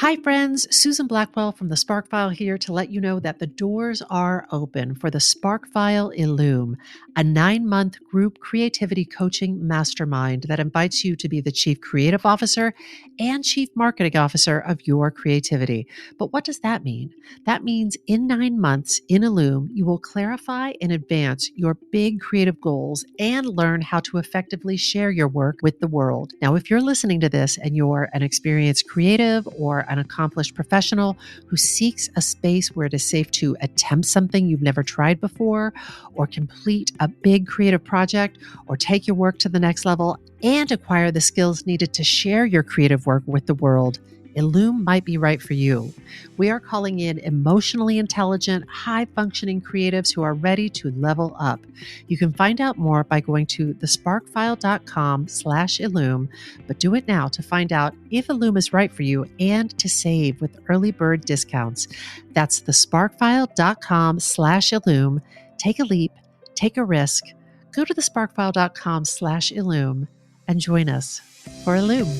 Hi, friends. Susan Blackwell from the Spark File here to let you know that the doors are open for the Spark File Illume, a 9-month group creativity coaching mastermind that invites you to be the Chief Creative Officer and Chief Marketing Officer of your creativity. But what does that mean? That means in 9 months in Illume, you will clarify and advance your big creative goals and learn how to effectively share your work with the world. Now, if you're listening to this and you're an experienced creative or an accomplished professional who seeks a space where it is safe to attempt something you've never tried before, or complete a big creative project, or take your work to the next level and acquire the skills needed to share your creative work with the world, Illume might be right for you. We are calling in emotionally intelligent, high-functioning creatives who are ready to level up. You can find out more by going to thesparkfile.com/Illume, but do it now to find out if Illume is right for you and to save with early bird discounts. That's thesparkfile.com/Illume. Take a leap, take a risk. Go to thesparkfile.com/Illume and join us for Illume.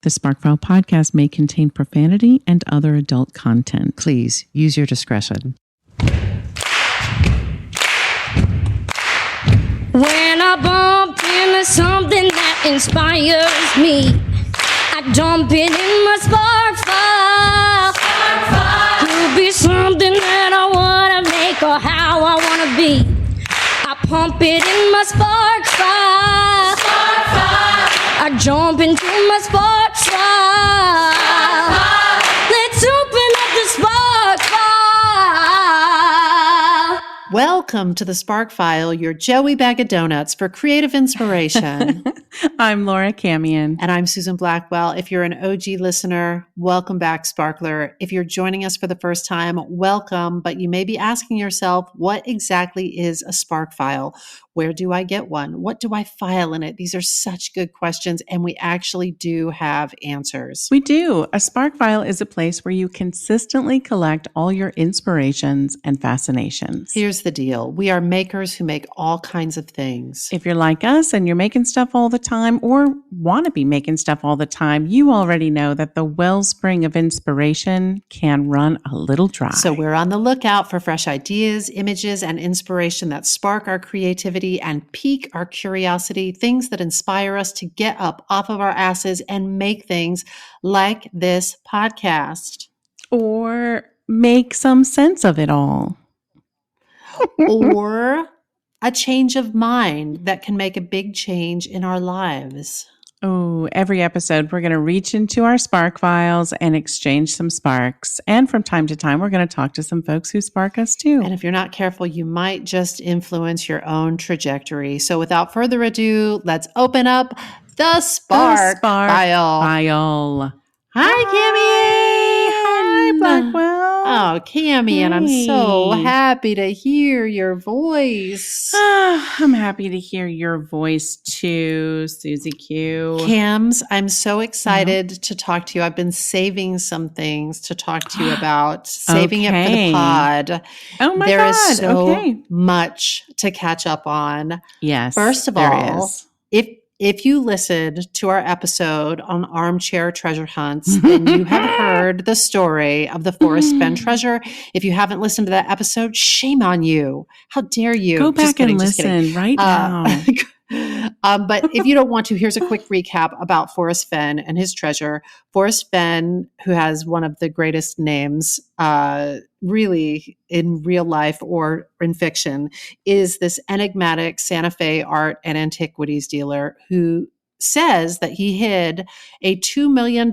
The Sparkfile podcast may contain profanity and other adult content. Please use your discretion. When I bump into something that inspires me, I dump it in my spark file. Could be something that I want to make or how I want to be. I pump it in my spark file. I jump into my spark file. Let's open up the spark file. Welcome to the Spark File, your Joey bag of donuts for creative inspiration. I'm Laura Camion. And I'm Susan Blackwell. If you're an OG listener, welcome back, Sparkler. If you're joining us for the first time, welcome. But you may be asking yourself, what exactly is a Spark File? Where do I get one? What do I file in it? These are such good questions, and we actually do have answers. We do. A Spark File is a place where you consistently collect all your inspirations and fascinations. Here's the deal. We are makers who make all kinds of things. If you're like us and you're making stuff all the time or want to be making stuff all the time, you already know that the wellspring of inspiration can run a little dry. So we're on the lookout for fresh ideas, images, and inspiration that spark our creativity and pique our curiosity, things that inspire us to get up off of our asses and make things like this podcast. Or make some sense of it all. Or a change of mind that can make a big change in our lives. Oh, every episode, we're going to reach into our Spark Files and exchange some sparks. And from time to time, we're going to talk to some folks who spark us too. And if you're not careful, you might just influence your own trajectory. So without further ado, let's open up the Spark File. Hi, Cammy. Hi, Blackwell. Oh, Cammy, and I'm so happy to hear your voice. I'm happy to hear your voice too, Susie Q. Cams, I'm so excited to talk to you. I've been saving some things to talk to you about, saving it for the pod. Oh my God. There is so much to catch up on. Yes. First of all, if you listened to our episode on armchair treasure hunts, then you have heard the story of the Forrest Fenn treasure. If you haven't listened to that episode, shame on you. How dare you? Go back and listen right now. But if you don't want to, here's a quick recap about Forrest Fenn and his treasure. Forrest Fenn, who has one of the greatest names really in real life or in fiction, is this enigmatic Santa Fe art and antiquities dealer who says that he hid a $2 million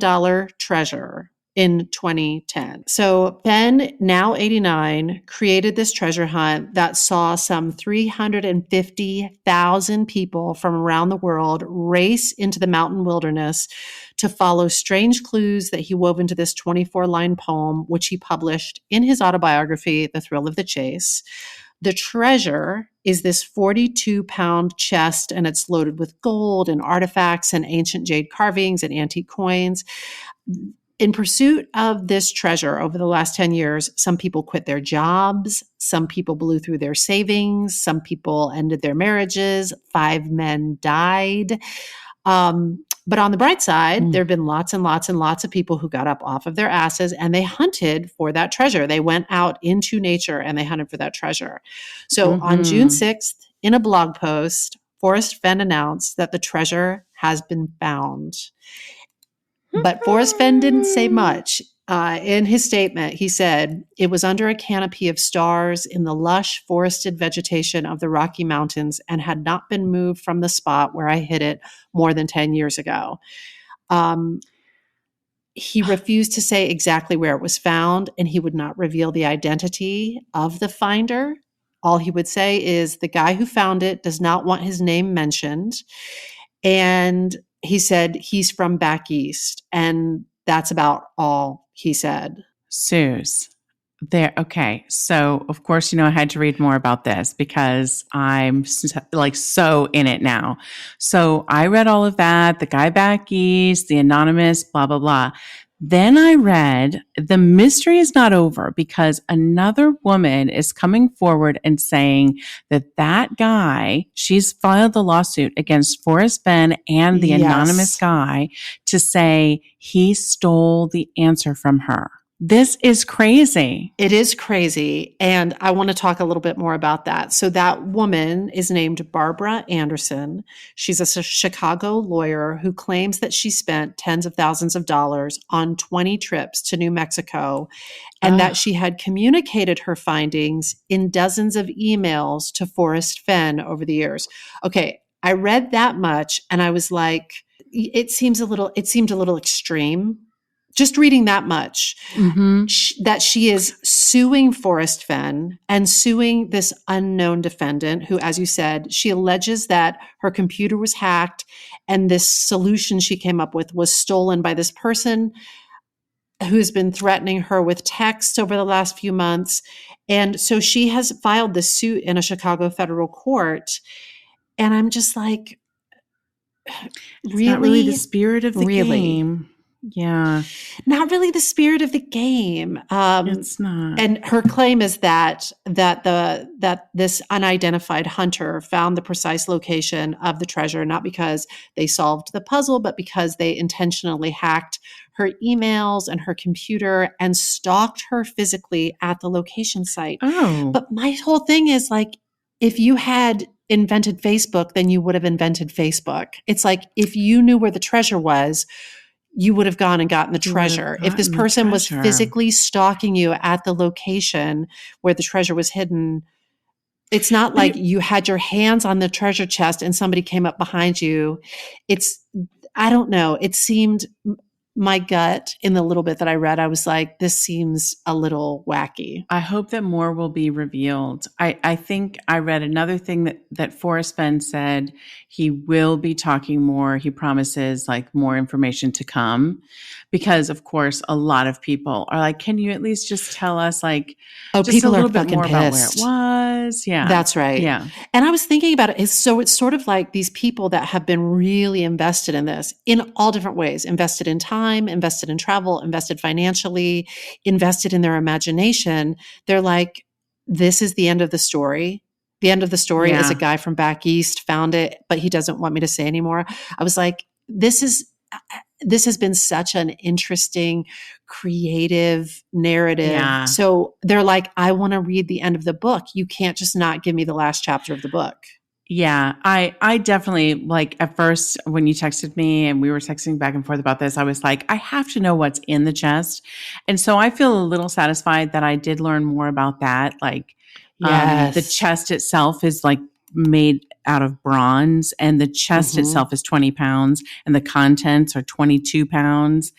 treasure in 2010. So Fenn, now 89, created this treasure hunt that saw some 350,000 people from around the world race into the mountain wilderness to follow strange clues that he wove into this 24-line poem, which he published in his autobiography, The Thrill of the Chase. The treasure is this 42-pound chest, and it's loaded with gold and artifacts and ancient jade carvings and antique coins. In pursuit of this treasure over the last 10 years, some people quit their jobs, some people blew through their savings, some people ended their marriages, 5 men died. But on the bright side, there have been lots and lots and lots of people who got up off of their asses and they hunted for that treasure. They went out into nature and they hunted for that treasure. So on June 6th, in a blog post, Forrest Fenn announced that the treasure has been found. But Forrest Fenn didn't say much. In his statement, he said, it was under a canopy of stars in the lush forested vegetation of the Rocky Mountains and had not been moved from the spot where I hid it more than 10 years ago. He refused to say exactly where it was found, and he would not reveal the identity of the finder. All he would say is the guy who found it does not want his name mentioned. And he said he's from back east, and that's about all he said. Suze, there. Okay, so of course, I had to read more about this because I'm so in it now. So I read all of that, the guy back east, the anonymous, blah, blah, blah. Then I read the mystery is not over because another woman is coming forward and saying that guy, she's filed the lawsuit against Forrest Fenn and the anonymous guy to say he stole the answer from her. This is crazy. It is crazy. And I want to talk a little bit more about that. So that woman is named Barbara Anderson. She's a Chicago lawyer who claims that she spent tens of thousands of dollars on 20 trips to New Mexico and that she had communicated her findings in dozens of emails to Forrest Fenn over the years. Okay, I read that much and I was like, it seemed a little extreme. Just reading that much, that she is suing Forrest Fenn and suing this unknown defendant who, as you said, she alleges that her computer was hacked and this solution she came up with was stolen by this person who's been threatening her with texts over the last few months. And so she has filed this suit in a Chicago federal court. And I'm just like, it's not really the spirit of the game. Yeah. Not really the spirit of the game. It's not. And her claim is that this unidentified hunter found the precise location of the treasure, not because they solved the puzzle, but because they intentionally hacked her emails and her computer and stalked her physically at the location site. Oh. But my whole thing is like, if you had invented Facebook, then you would have invented Facebook. It's like, if you knew where the treasure was, you would have gone and gotten the treasure. If this person was physically stalking you at the location where the treasure was hidden, it's not like you had your hands on the treasure chest and somebody came up behind you. I don't know. It seemed, my gut in the little bit that I read, I was like, this seems a little wacky. I hope that more will be revealed. I think I read another thing that Forrest Fenn said he will be talking more. He promises like more information to come because of course a lot of people are like, can you at least just tell us like just people a little are bit fucking more pissed about where it was? Yeah. That's right. Yeah. And I was thinking about it. So it's sort of like these people that have been really invested in this in all different ways, invested in time, invested in travel, invested financially, invested in their imagination. They're like, this is the end of the story. The end of the story is a guy from back east found it, but he doesn't want me to say anymore. I was like, this has been such an interesting, creative narrative. Yeah. So they're like, I want to read the end of the book. You can't just not give me the last chapter of the book. Yeah, I definitely, like, at first when you texted me and we were texting back and forth about this, I was like, I have to know what's in the chest. And so I feel a little satisfied that I did learn more about that. Like, the chest itself is like made out of bronze and the chest itself is 20 pounds and the contents are 22 pounds.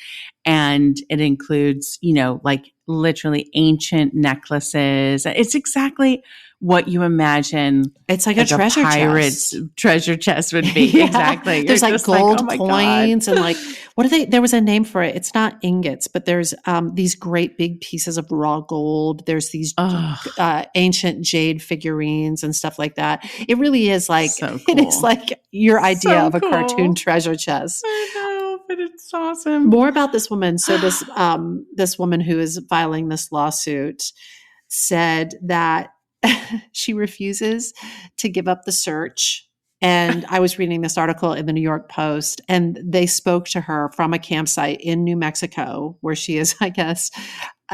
And it includes, like literally ancient necklaces. It's exactly what you imagine. It's like a treasure pirate's chest. Treasure chest would be. Yeah. Exactly. There's like gold coins and like, what are they? There was a name for it. It's not ingots, but there's these great big pieces of raw gold. There's these ancient jade figurines and stuff like that. It really is like, so cool. It is like your idea of a cartoon treasure chest. I know, but it's awesome. More about this woman. So this woman who is filing this lawsuit said that she refuses to give up the search And I was reading this article in the New York Post, and they spoke to her from a campsite in New Mexico where she is, I guess.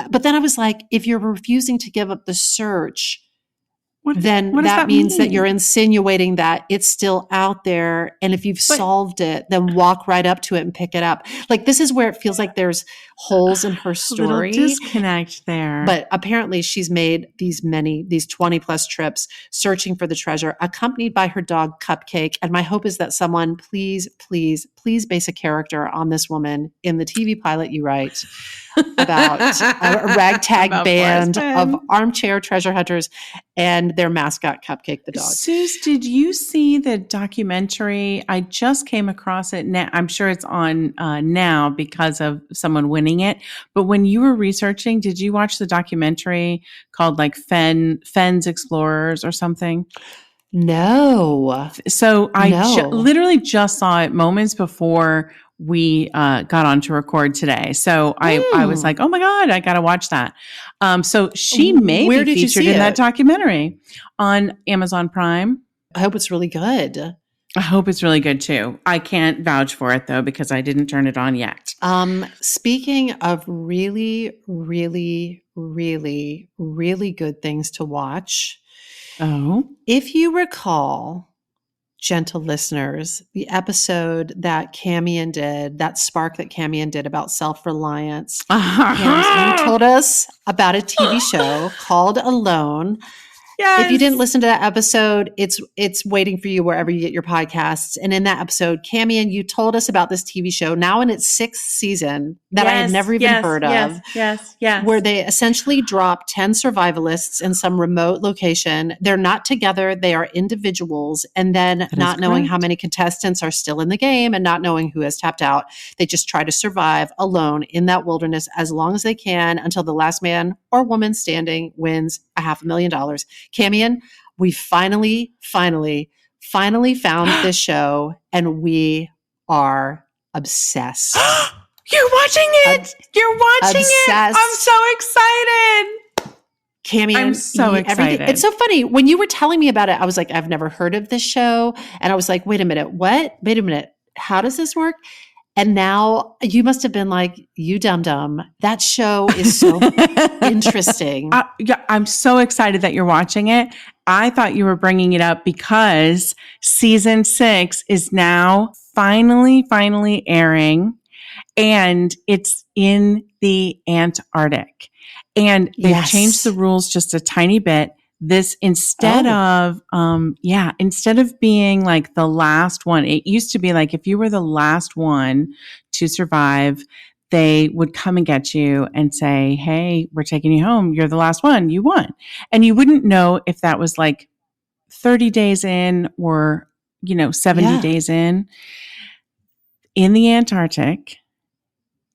But then I was like, if you're refusing to give up the search, then what does that that means that mean? you're insinuating that it's still out there. And if you've solved it, then walk right up to it and pick it up. Like, this is where it feels like there's holes in her story. Little disconnect there. But apparently she's made these 20 plus trips searching for the treasure, accompanied by her dog Cupcake. And my hope is that someone please base a character on this woman in the TV pilot you write about a ragtag band of armchair treasure hunters and their mascot Cupcake the dog. Suze, did you see the documentary? I just came across it now. I'm sure it's on now because of someone winning it. But when you were researching, did you watch the documentary called like Fens Explorers or something? No. So I literally just saw it moments before we got on to record today. So I was like, oh my God, I got to watch that. So she may be featured in that documentary on Amazon Prime. I hope it's really good. I hope it's really good too. I can't vouch for it though, because I didn't turn it on yet. Speaking of really, really, really, really good things to watch. Oh, if you recall, gentle listeners, the episode that Camian did, that spark that Camian did about self-reliance. You told us about a TV show called Alone. Yes. If you didn't listen to that episode, it's waiting for you wherever you get your podcasts. And in that episode, Camian, you told us about this TV show now in its 6th season that I had never even heard of. Yes. Where they essentially drop 10 survivalists in some remote location. They're not together. They are individuals. And then not knowing how many contestants are still in the game and not knowing who has tapped out, they just try to survive alone in that wilderness as long as they can until the last man or woman standing wins $500,000. Camian, we finally found this show, and we are obsessed. You're watching it. You're watching it. I'm so excited. Camian, I'm so excited. It's so funny. When you were telling me about it, I was like, I've never heard of this show. And I was like, wait a minute, what? Wait a minute. How does this work? And now you must have been like, you dum-dum. That show is so interesting. I'm so excited that you're watching it. I thought you were bringing it up because season 6 is now finally airing, and it's in the Antarctic. And they've changed the rules just a tiny bit. This instead of being like the last one, it used to be like if you were the last one to survive, they would come and get you and say, hey, we're taking you home. You're the last one. You won. And you wouldn't know if that was like 30 days in or, 70 days in. In the Antarctic,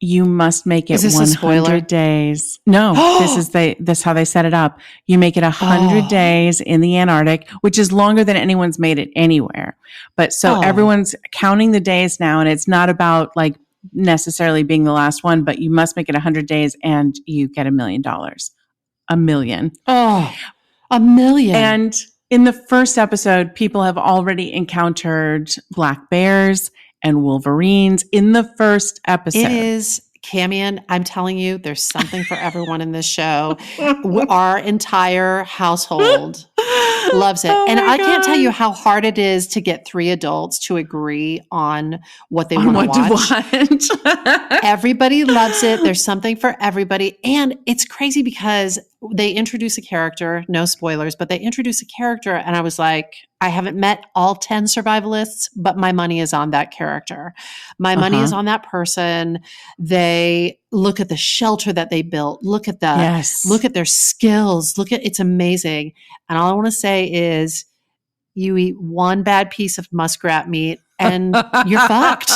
you must make it 100 days. No, this is how they set it up. You make it 100 days in the Antarctic, which is longer than anyone's made it anywhere. But so everyone's counting the days now, and it's not about like necessarily being the last one, but you must make it 100 days and you get $1 million. $1 million. Oh, $1 million. And in the first episode, people have already encountered black bears and wolverines in the first episode. It is, Camian, I'm telling you, there's something for everyone in this show. Our entire household loves it. And I can't tell you how hard it is to get 3 adults to agree on what they want to watch. Everybody loves it. There's something for everybody. And it's crazy because they introduce a character, no spoilers, but they introduce a character, and I was like, I haven't met all 10 survivalists, but my money is on that character. My money is on that person. They look at the shelter that they built. Look at look at their skills. It's amazing. And all I want to say is you eat one bad piece of muskrat meat and you're fucked.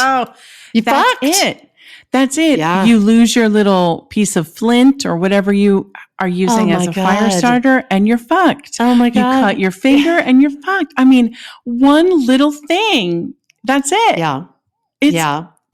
You're fucked. That's it. Yeah. You lose your little piece of flint or whatever you are using as a fire starter, and you're fucked. Oh my God. You cut your finger and you're fucked. I mean, one little thing. That's it. Yeah. It's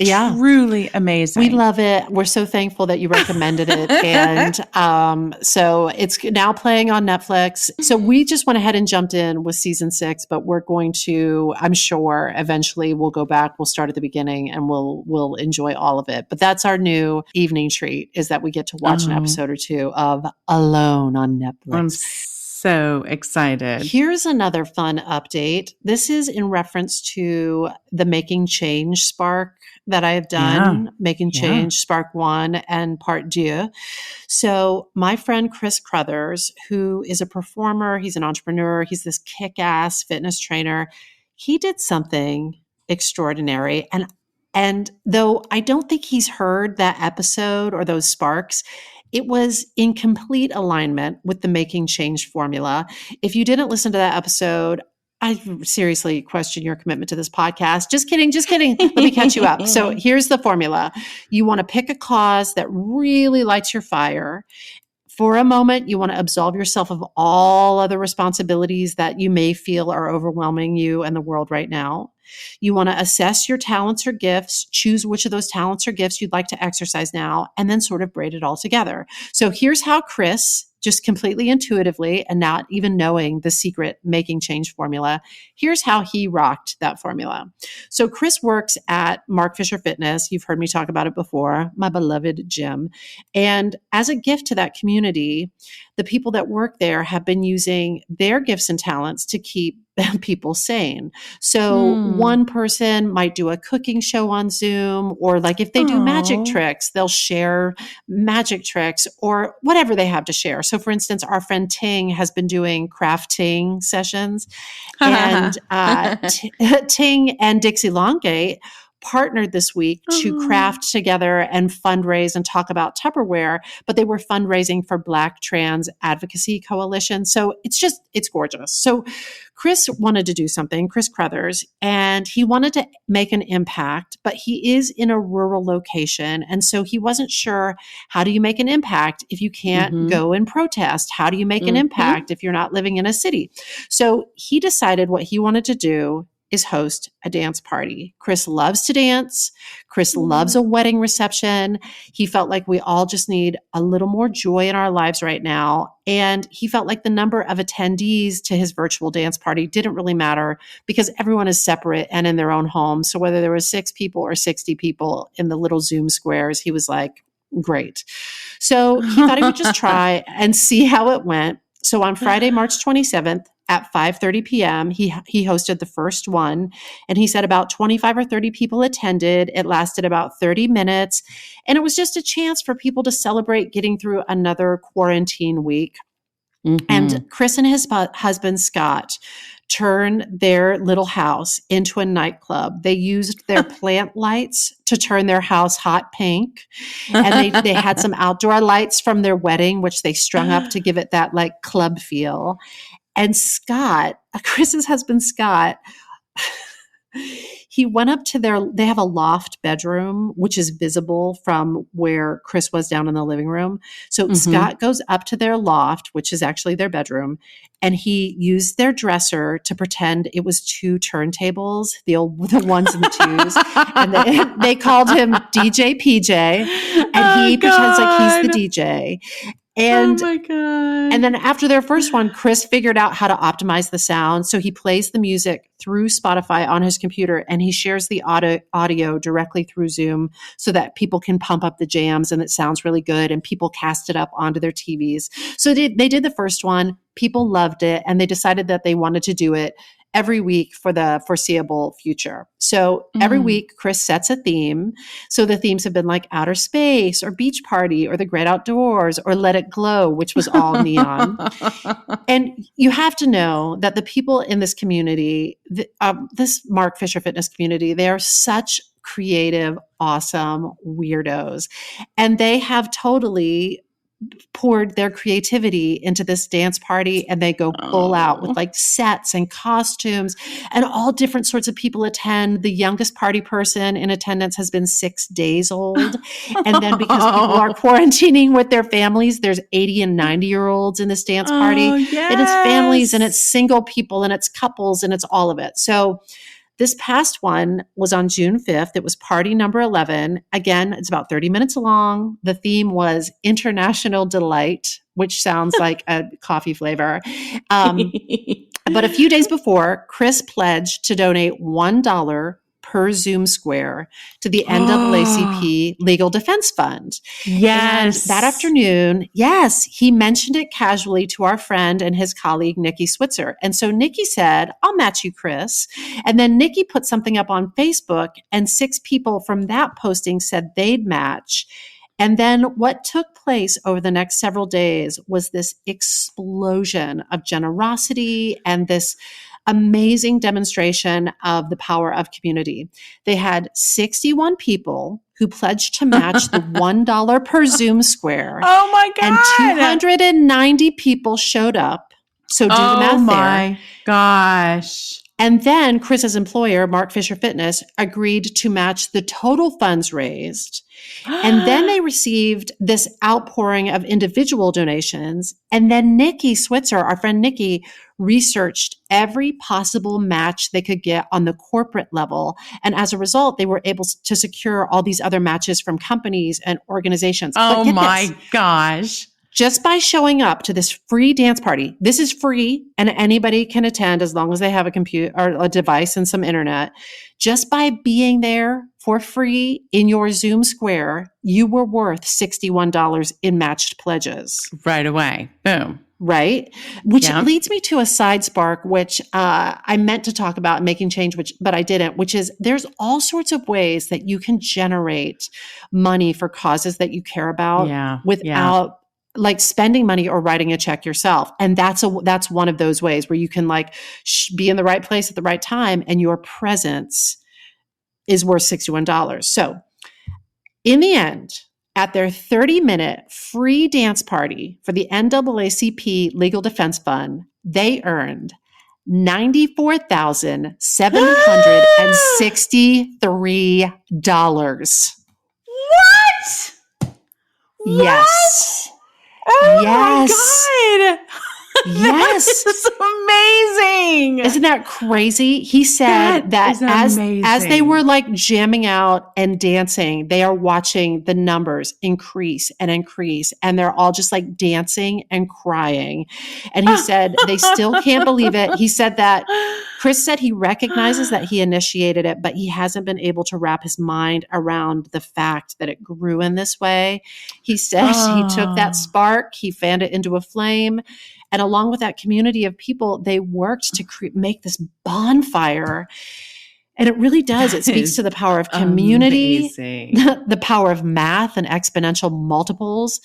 Yeah. Truly amazing. We love it. We're so thankful that you recommended it. And so it's now playing on Netflix. So we just went ahead and jumped in with season 6, but we're going to, I'm sure eventually we'll go back. We'll start at the beginning and we'll enjoy all of it. But that's our new evening treat, is that we get to watch an episode or two of Alone on Netflix. I'm so excited. Here's another fun update. This is in reference to the Making Change Spark that I have done, Making Change Spark 1 and Part 2. So my friend Chris Crothers, who is a performer, he's an entrepreneur, he's this kick-ass fitness trainer. He did something extraordinary. And though I don't think he's heard that episode or those sparks, it was in complete alignment with the Making Change formula. If you didn't listen to that episode, I seriously question your commitment to this podcast. Just kidding. Let me catch you up. So here's the formula. You want to pick a cause that really lights your fire. For a moment, you want to absolve yourself of all other responsibilities that you may feel are overwhelming you and the world right now. You want to assess your talents or gifts, choose which of those talents or gifts you'd like to exercise now, and then sort of braid it all together. So here's how Chris, just completely intuitively and not even knowing the secret Making Change formula, here's how he rocked that formula. So Chris works at Mark Fisher Fitness. You've heard me talk about it before, my beloved gym. And as a gift to that community, the people that work there have been using their gifts and talents to keep people sane. So one person might do a cooking show on Zoom, or like if they do magic tricks, they'll share magic tricks or whatever they have to share. So for instance, our friend Ting has been doing crafting sessions, and Ting and Dixie Longate partnered this week to craft together and fundraise and talk about Tupperware, but they were fundraising for Black Trans Advocacy Coalition. So it's gorgeous. So Chris wanted to do something, Chris Crothers, and he wanted to make an impact, but he is in a rural location. And so he wasn't sure, how do you make an impact if you can't go and protest? How do you make an impact if you're not living in a city? So he decided what he wanted to do is host a dance party. Chris loves to dance. Chris loves a wedding reception. He felt like we all just need a little more joy in our lives right now. And he felt like the number of attendees to his virtual dance party didn't really matter because everyone is separate and in their own home. So whether there was 6 people or 60 people in the little Zoom squares, he was like, great. So he thought he would just try and see how it went. So on Friday, March 27th, at 5:30 p.m., he hosted the first one, and he said about 25 or 30 people attended. It lasted about 30 minutes, and it was just a chance for people to celebrate getting through another quarantine week. And Chris and his husband, Scott, turned their little house into a nightclub. They used their plant lights to turn their house hot pink. And they had some outdoor lights from their wedding, which they strung up to give it that like club feel. And Scott, Chris's husband, Scott, he went up to they have a loft bedroom, which is visible from where Chris was down in the living room. So Scott goes up to their loft, which is actually their bedroom, and he used their dresser to pretend it was 2 turntables, the ones and the twos. And they called him DJ PJ, and he pretends like he's the DJ. And, oh my God. And then after their first one, Chris figured out how to optimize the sound. So he plays the music through Spotify on his computer, and he shares the audio directly through Zoom so that people can pump up the jams and it sounds really good, and people cast it up onto their TVs. So they did the first one. People loved it, and they decided that they wanted to do it every week for the foreseeable future. So every week, Chris sets a theme. So the themes have been like outer space or beach party or the great outdoors or let it glow, which was all neon. And you have to know that the people in this community, this Mark Fisher Fitness community, they are such creative, awesome weirdos. And they have totally poured their creativity into this dance party, and they go full out with like sets and costumes, and all different sorts of people attend. The youngest party person in attendance has been 6 days old. And then because people are quarantining with their families, there's 80 and 90-year-olds in this dance party. Yes. And it's families, and it's single people, and it's couples, and it's all of it. So This past one was on June 5th. It was party number 11. Again, it's about 30 minutes long. The theme was International Delight, which sounds like a coffee flavor. But a few days before, Chris pledged to donate $1 per Zoom square to the NAACP Legal Defense Fund. Yes. And that afternoon, yes, he mentioned it casually to our friend and his colleague, Nikki Switzer. And so Nikki said, I'll match you, Chris. And then Nikki put something up on Facebook, and 6 people from that posting said they'd match. And then what took place over the next several days was this explosion of generosity and this amazing demonstration of the power of community. They had 61 people who pledged to match the $1 per Zoom square. Oh my God. And 290 people showed up. So do the math there. Oh my gosh. And then Chris's employer, Mark Fisher Fitness, agreed to match the total funds raised. And then they received this outpouring of individual donations. And then Nikki Switzer, our friend Nikki, researched every possible match they could get on the corporate level. And as a result, they were able to secure all these other matches from companies and organizations. Oh my gosh. Just by showing up to this free dance party, this is free and anybody can attend as long as they have a computer or a device and some internet. Just by being there for free in your Zoom square, you were worth $61 in matched pledges. Right away. Boom. Right? Which leads me to a side spark, which I meant to talk about making change, but I didn't, which is there's all sorts of ways that you can generate money for causes that you care about without like spending money or writing a check yourself. And that's one of those ways where you can like be in the right place at the right time and your presence is worth $61. So in the end, at their 30-minute free dance party for the NAACP Legal Defense Fund, they earned $94,763. What? Yes. Oh yes. my God. Yes. This is amazing. Isn't that crazy? He said that as they were like jamming out and dancing, they are watching the numbers increase and increase. And they're all just like dancing and crying. And he said they still can't believe it. He said that Chris said he recognizes that he initiated it, but he hasn't been able to wrap his mind around the fact that it grew in this way. He says he took that spark, he fanned it into a flame. And along with that community of people, they worked to make this bonfire. And it really does. It speaks to the power of community, the power of math and exponential multiples,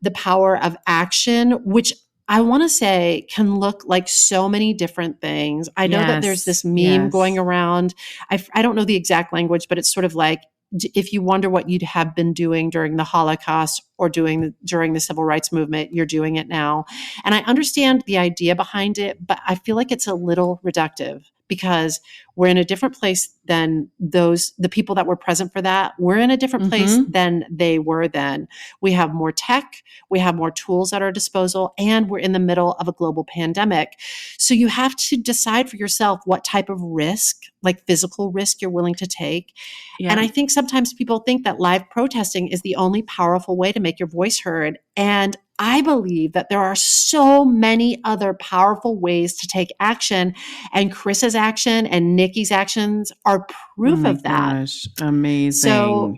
the power of action, which I want to say can look like so many different things. I know that there's this meme going around. I don't know the exact language, but it's sort of like, if you wonder what you'd have been doing during the Holocaust or during the civil rights movement, you're doing it now. And I understand the idea behind it, but I feel like it's a little reductive because we're in a different place than the people that were present for that. We're in a different place than they were then. We have more tech, we have more tools at our disposal, and we're in the middle of a global pandemic. So you have to decide for yourself what type of risk, like physical risk, you're willing to take. Yeah. And I think sometimes people think that live protesting is the only powerful way to make your voice heard. And I believe that there are so many other powerful ways to take action, and Chris's action and Nikki's actions are proof of that. Gosh, amazing. So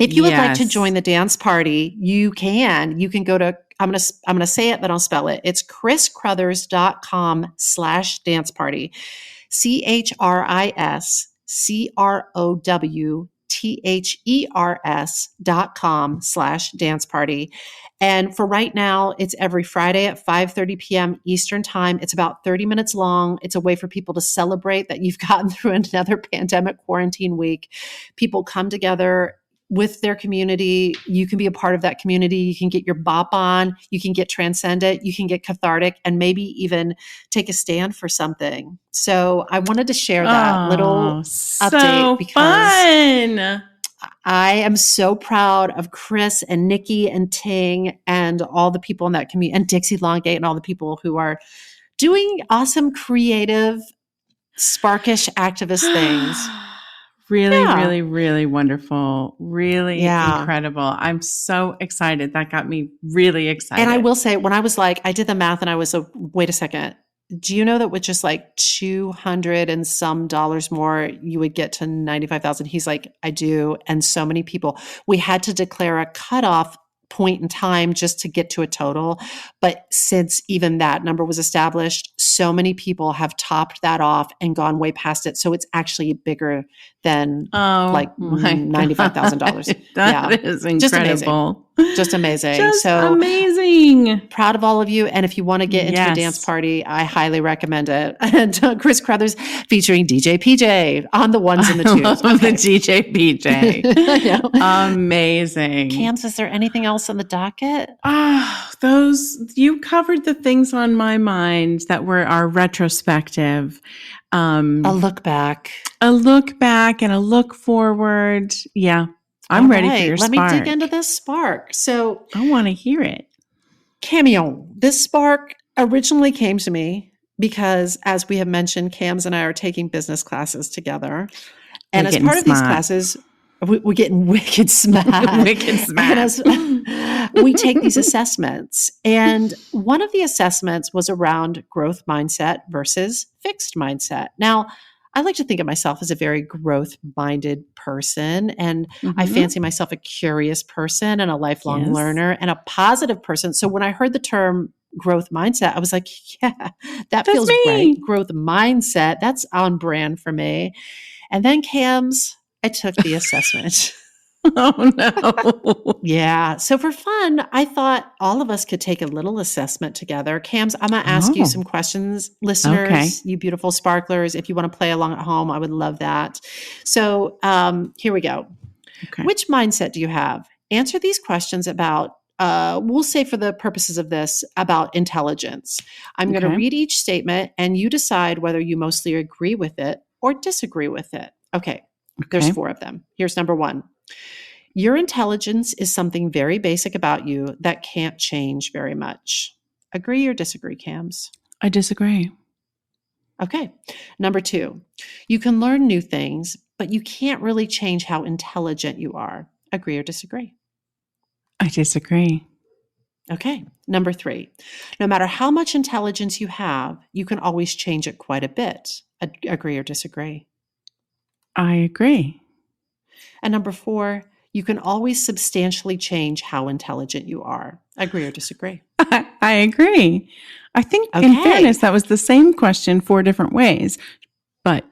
if you would like to join the dance party, you can go to, I'm going to say it, then I'll spell it. It's chriscrothers.com/dance party. ChrisCrothers.com/dance party. And for right now, it's every Friday at 5:30 p.m. Eastern time. It's about 30 minutes long. It's a way for people to celebrate that you've gotten through another pandemic quarantine week. People come together with their community. You can be a part of that community. You can get your bop on. You can get transcendent. You can get cathartic and maybe even take a stand for something. So I wanted to share that little update because fun. I am so proud of Chris and Nikki and Ting and all the people in that community and Dixie Longgate and all the people who are doing awesome, creative, sparkish activist things. Really, Yeah. really, really wonderful. Really Yeah. incredible. I'm so excited. That got me really excited. And I will say, when I was like, I did the math and I was wait a second. Do you know that with just like $200 and some dollars more, you would get to 95,000? He's like, I do. And so many people, we had to declare a cutoff point in time just to get to a total. But since even that number was established, so many people have topped that off and gone way past it. So it's actually bigger than like $95,000. That is incredible. Just amazing. Just so amazing. Proud of all of you. And if you want to get into a dance party, I highly recommend it. And Chris Crothers featuring DJ PJ on the ones and the twos. The DJ PJ. Amazing. Cams, is there anything else on the docket? You covered the things on my mind that were our retrospective. A look back. A look back and a look forward. Yeah. I'm ready for your spark. Let me dig into this spark. So I want to hear it. Camion, this spark originally came to me because, as we have mentioned, Cams and I are taking business classes together. And as part of these classes, we're getting wicked smart. Wicked smart. We take these assessments. And one of the assessments was around growth mindset versus fixed mindset. Now, I like to think of myself as a very growth-minded person, and I fancy myself a curious person and a lifelong learner and a positive person. So when I heard the term growth mindset, I was like, yeah, that's feels right. Growth mindset, that's on brand for me. And then Cams, I took the assessment. Oh, no. Yeah. So for fun, I thought all of us could take a little assessment together. Cams, I'm going to ask you some questions. Listeners, you beautiful sparklers, if you want to play along at home, I would love that. So here we go. Okay. Which mindset do you have? Answer these questions about, we'll say for the purposes of this, about intelligence. I'm going to read each statement and you decide whether you mostly agree with it or disagree with it. Okay. There's 4 of them. Here's number 1. Your intelligence is something very basic about you that can't change very much. Agree or disagree, Cams? I disagree. Okay. Number 2, you can learn new things, but you can't really change how intelligent you are. Agree or disagree? I disagree. Okay. Number 3, no matter how much intelligence you have, you can always change it quite a bit. Agree or disagree? I agree. And number 4, you can always substantially change how intelligent you are. Agree or disagree? I agree. I think in fairness, that was the same question 4 different ways, but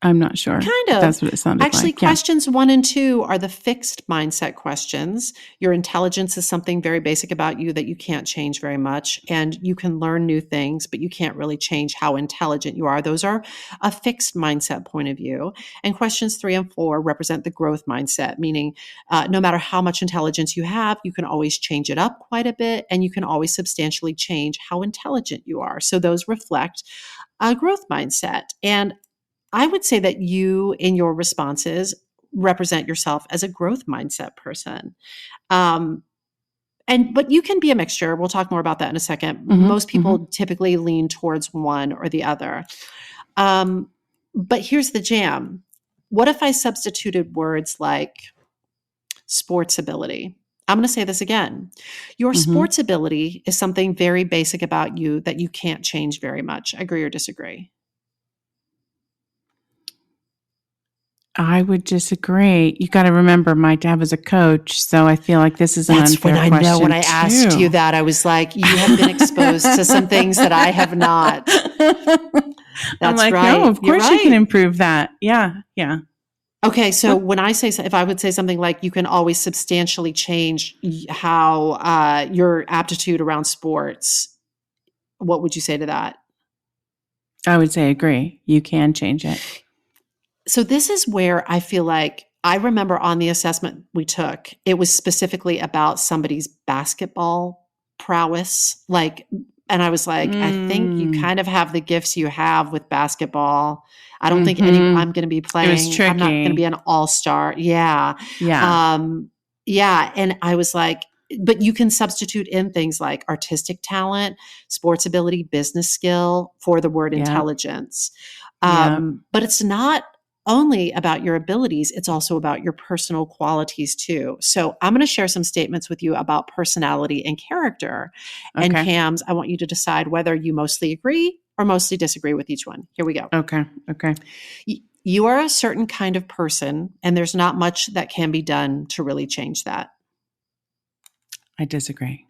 I'm not sure. Kind of. That's what it sounded like. Actually, questions 1 and 2 are the fixed mindset questions. Your intelligence is something very basic about you that you can't change very much. And you can learn new things, but you can't really change how intelligent you are. Those are a fixed mindset point of view. And questions 3 and 4 represent the growth mindset, meaning no matter how much intelligence you have, you can always change it up quite a bit, and you can always substantially change how intelligent you are. So those reflect a growth mindset. And I would say that you, in your responses, represent yourself as a growth mindset person. But you can be a mixture. We'll talk more about that in a second. Most people typically lean towards one or the other. But here's the jam. What if I substituted words like sports ability? I'm going to say this again. Your sports ability is something very basic about you that you can't change very much. Agree or disagree? I would disagree. You got to remember, my dad was a coach, so I feel like this is an unfair question. I know when I asked you that, I was like, you have been exposed to some things that I have not. That's I'm like, right. no, of course you can improve that. Yeah. Okay, so when I say, if I would say something like, you can always substantially change how your aptitude around sports, what would you say to that? I would say agree. You can change it. So this is where I feel like, I remember on the assessment we took, it was specifically about somebody's basketball prowess. And I was like, I think you kind of have the gifts you have with basketball. I don't think I'm going to be playing. It was tricky. I'm not going to be an all-star. Yeah. And I was like, but you can substitute in things like artistic talent, sports ability, business skill for the word intelligence. Yeah. But it's not only about your abilities, it's also about your personal qualities too. So I'm going to share some statements with you about personality and character. And Okay. Cams, I want you to decide whether you mostly agree or mostly disagree with each one. Here we go. Okay. Okay. You are a certain kind of person, and there's not much that can be done to really change that. I disagree.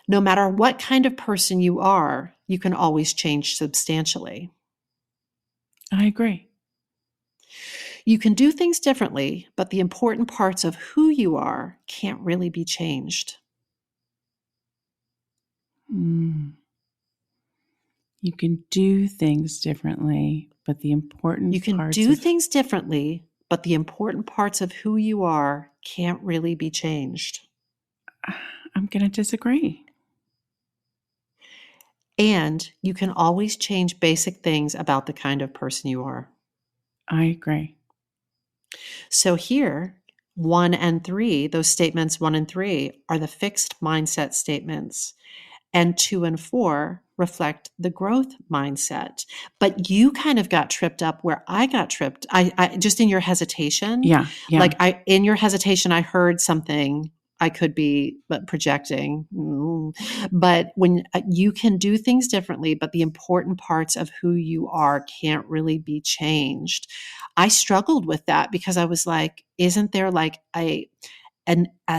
No matter what kind of person you are, you can always change substantially. I agree. You can do things differently, but the important parts of who you are can't really be changed. You can do things differently, but the important You can parts do of things differently, but the important parts of who you are can't really be changed. I'm going to disagree. And you can always change basic things about the kind of person you are. I agree. So here, 1 and 3, those statements 1 and 3 are the fixed mindset statements. And 2 and 4 reflect the growth mindset. But you kind of got tripped up where I got tripped. I just in your hesitation. Yeah. Yeah. Like in your hesitation, I heard something. I could be projecting. But when you can do things differently, but the important parts of who you are can't really be changed. I struggled with that because I was like, isn't there like a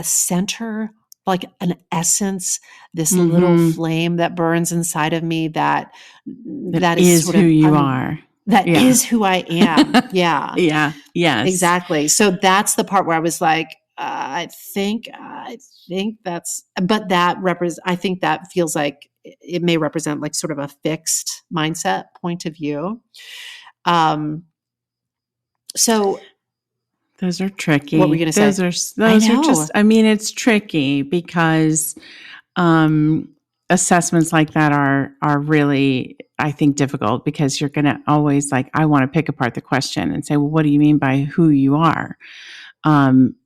center, like an essence, this little flame that burns inside of me that is is sort who of you are. that is who I am. Yeah. Yeah. Yes. Exactly. So that's the part where I was like, I think that's, but that I think that feels like it may represent like sort of a fixed mindset point of view. So those are tricky. what were you going to say? Those are just, I mean, it's tricky because assessments like that are really, I think, difficult because you're going to always like, I want to pick apart the question and say, well, what do you mean by who you are?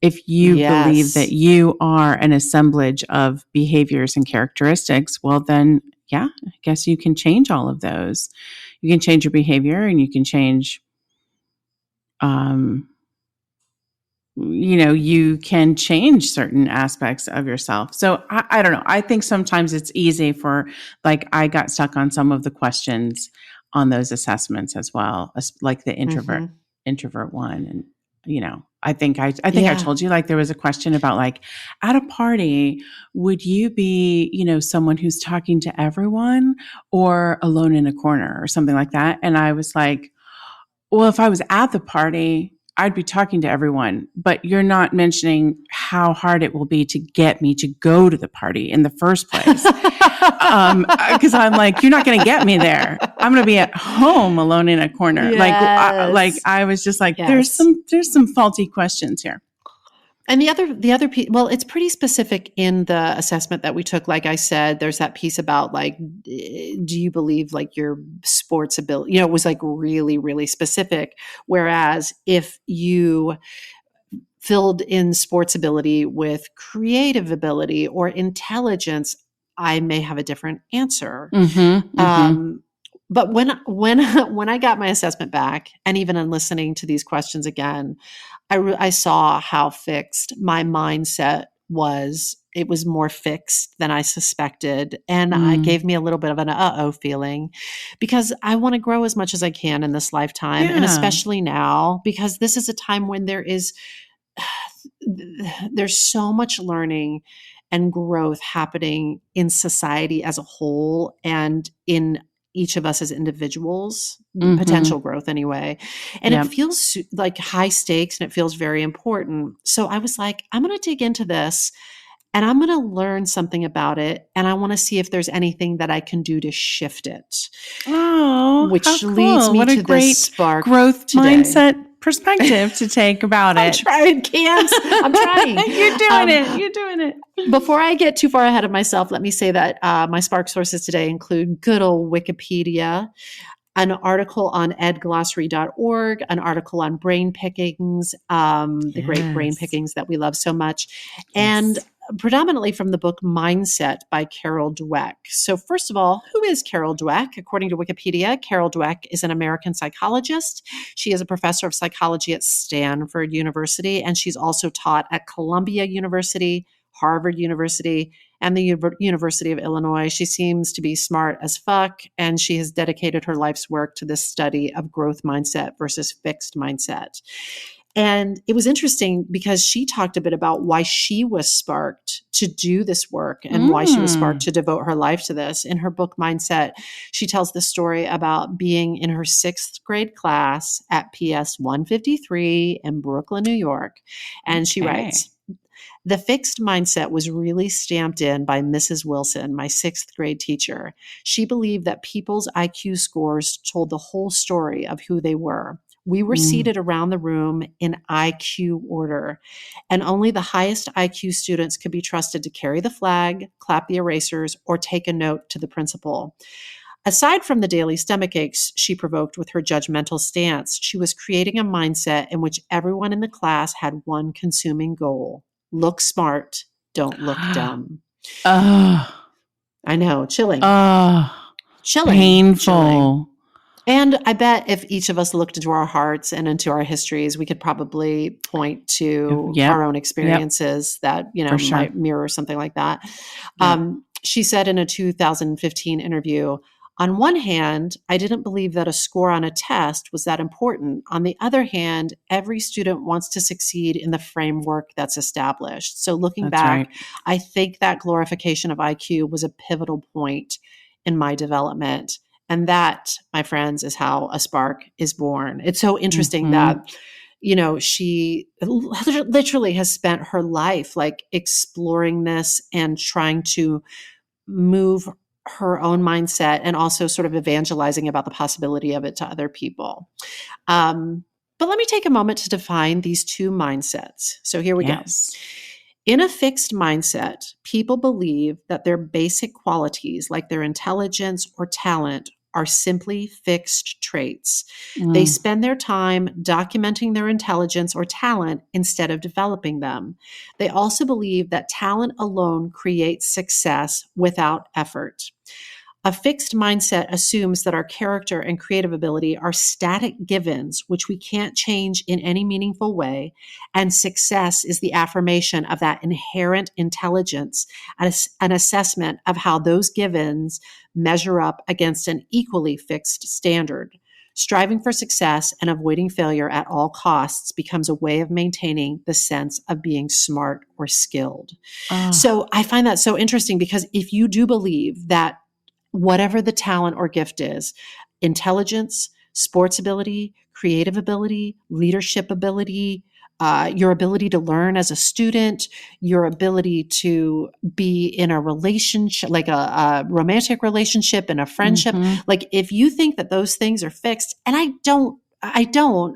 If you believe that you are an assemblage of behaviors and characteristics, well, then, yeah, I guess you can change all of those. You can change your behavior and you can change, you can change certain aspects of yourself. So I don't know. I think sometimes it's easy for, like, I got stuck on some of the questions on those assessments as well, like the introvert one. And, I think I told you, like, there was a question about, like, at a party, would you be, someone who's talking to everyone or alone in a corner or something like that? And I was like, well, if I was at the party, I'd be talking to everyone, but you're not mentioning how hard it will be to get me to go to the party in the first place. Because I'm like, you're not going to get me there. I'm going to be at home alone in a corner. Yes. I was just like, there's some faulty questions here. And the other piece, well, it's pretty specific in the assessment that we took. Like I said, there's that piece about, like, do you believe like your sports ability, it was like really, really specific. Whereas if you filled in sports ability with creative ability or intelligence, I may have a different answer. But when I got my assessment back, and even in listening to these questions again, I saw how fixed my mindset was. It was more fixed than I suspected. And it gave me a little bit of an uh-oh feeling because I want to grow as much as I can in this lifetime. Yeah. And especially now, because this is a time when there's so much learning and growth happening in society as a whole and in each of us as individuals, potential growth anyway. And it feels like high stakes and it feels very important. So I was like, I'm going to dig into this and I'm going to learn something about it. And I want to see if there's anything that I can do to shift it. Oh, which how cool. leads me what to a great this spark growth today. mindset perspective to take about it. I'm trying, Cams. I'm trying. You're doing it. You're doing it. Before I get too far ahead of myself, let me say that my Spark sources today include good old Wikipedia, an article on edglossary.org, an article on brain pickings, the great brain pickings that we love so much. Yes. And predominantly from the book Mindset by Carol Dweck. So, first of all, who is Carol Dweck? According to Wikipedia, Carol Dweck is an American psychologist. She is a professor of psychology at Stanford University, and she's also taught at Columbia University, Harvard University, and the University of Illinois. She seems to be smart as fuck, and she has dedicated her life's work to this study of growth mindset versus fixed mindset. And it was interesting because she talked a bit about why she was sparked to do this work and why she was sparked to devote her life to this. In her book, Mindset, she tells the story about being in her 6th grade class at PS 153 in Brooklyn, New York. And she writes, "The fixed mindset was really stamped in by Mrs. Wilson, my 6th grade teacher. She believed that people's IQ scores told the whole story of who they were. We were seated around the room in IQ order, and only the highest IQ students could be trusted to carry the flag, clap the erasers, or take a note to the principal. Aside from the daily stomach aches she provoked with her judgmental stance, she was creating a mindset in which everyone in the class had one consuming goal: look smart, don't look dumb." Oh, I know, chilling. Chilling. painful. Chilling. And I bet if each of us looked into our hearts and into our histories, we could probably point to our own experiences that, might mirror something like that. She said in a 2015 interview, "On one hand, I didn't believe that a score on a test was that important. On the other hand, every student wants to succeed in the framework that's established. So looking back, I think that glorification of IQ was a pivotal point in my development. And that, my friends, is how a spark is born." It's so interesting that, she literally has spent her life like exploring this and trying to move her own mindset and also sort of evangelizing about the possibility of it to other people. But let me take a moment to define these two mindsets. So here we go. In a fixed mindset, people believe that their basic qualities, like their intelligence or talent, are simply fixed traits. They spend their time documenting their intelligence or talent instead of developing them. They also believe that talent alone creates success without effort. A fixed mindset assumes that our character and creative ability are static givens, which we can't change in any meaningful way, and success is the affirmation of that inherent intelligence, an assessment of how those givens measure up against an equally fixed standard. Striving for success and avoiding failure at all costs becomes a way of maintaining the sense of being smart or skilled. So I find that so interesting because if you do believe that whatever the talent or gift is, intelligence, sports ability, creative ability, leadership ability, your ability to learn as a student, your ability to be in a relationship, like a romantic relationship and a friendship. Like if you think that those things are fixed, and I don't,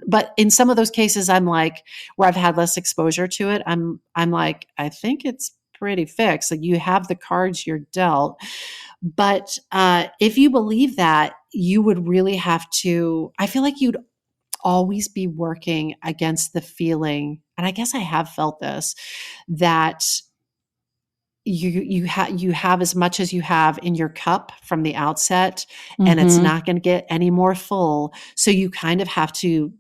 but in some of those cases, I'm like, where I've had less exposure to it, I'm like, I think it's pretty fixed. Like you have the cards you're dealt. But if you believe that, you would really have to, I feel like you'd always be working against the feeling, and I guess I have felt this, that you have as much as you have in your cup from the outset, and it's not going to get any more full. So you kind of have to,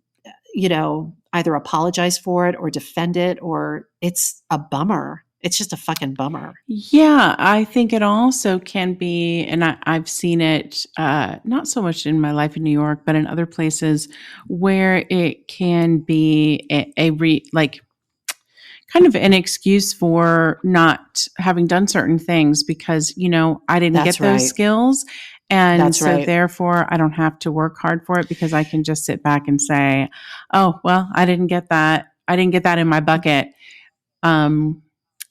either apologize for it or defend it, or it's a bummer. It's just a fucking bummer. Yeah, I think it also can be, and I've seen it not so much in my life in New York, but in other places where it can be kind of an excuse for not having done certain things because, I didn't get those skills. And so therefore I don't have to work hard for it because I can just sit back and say, oh, well, I didn't get that. I didn't get that in my bucket.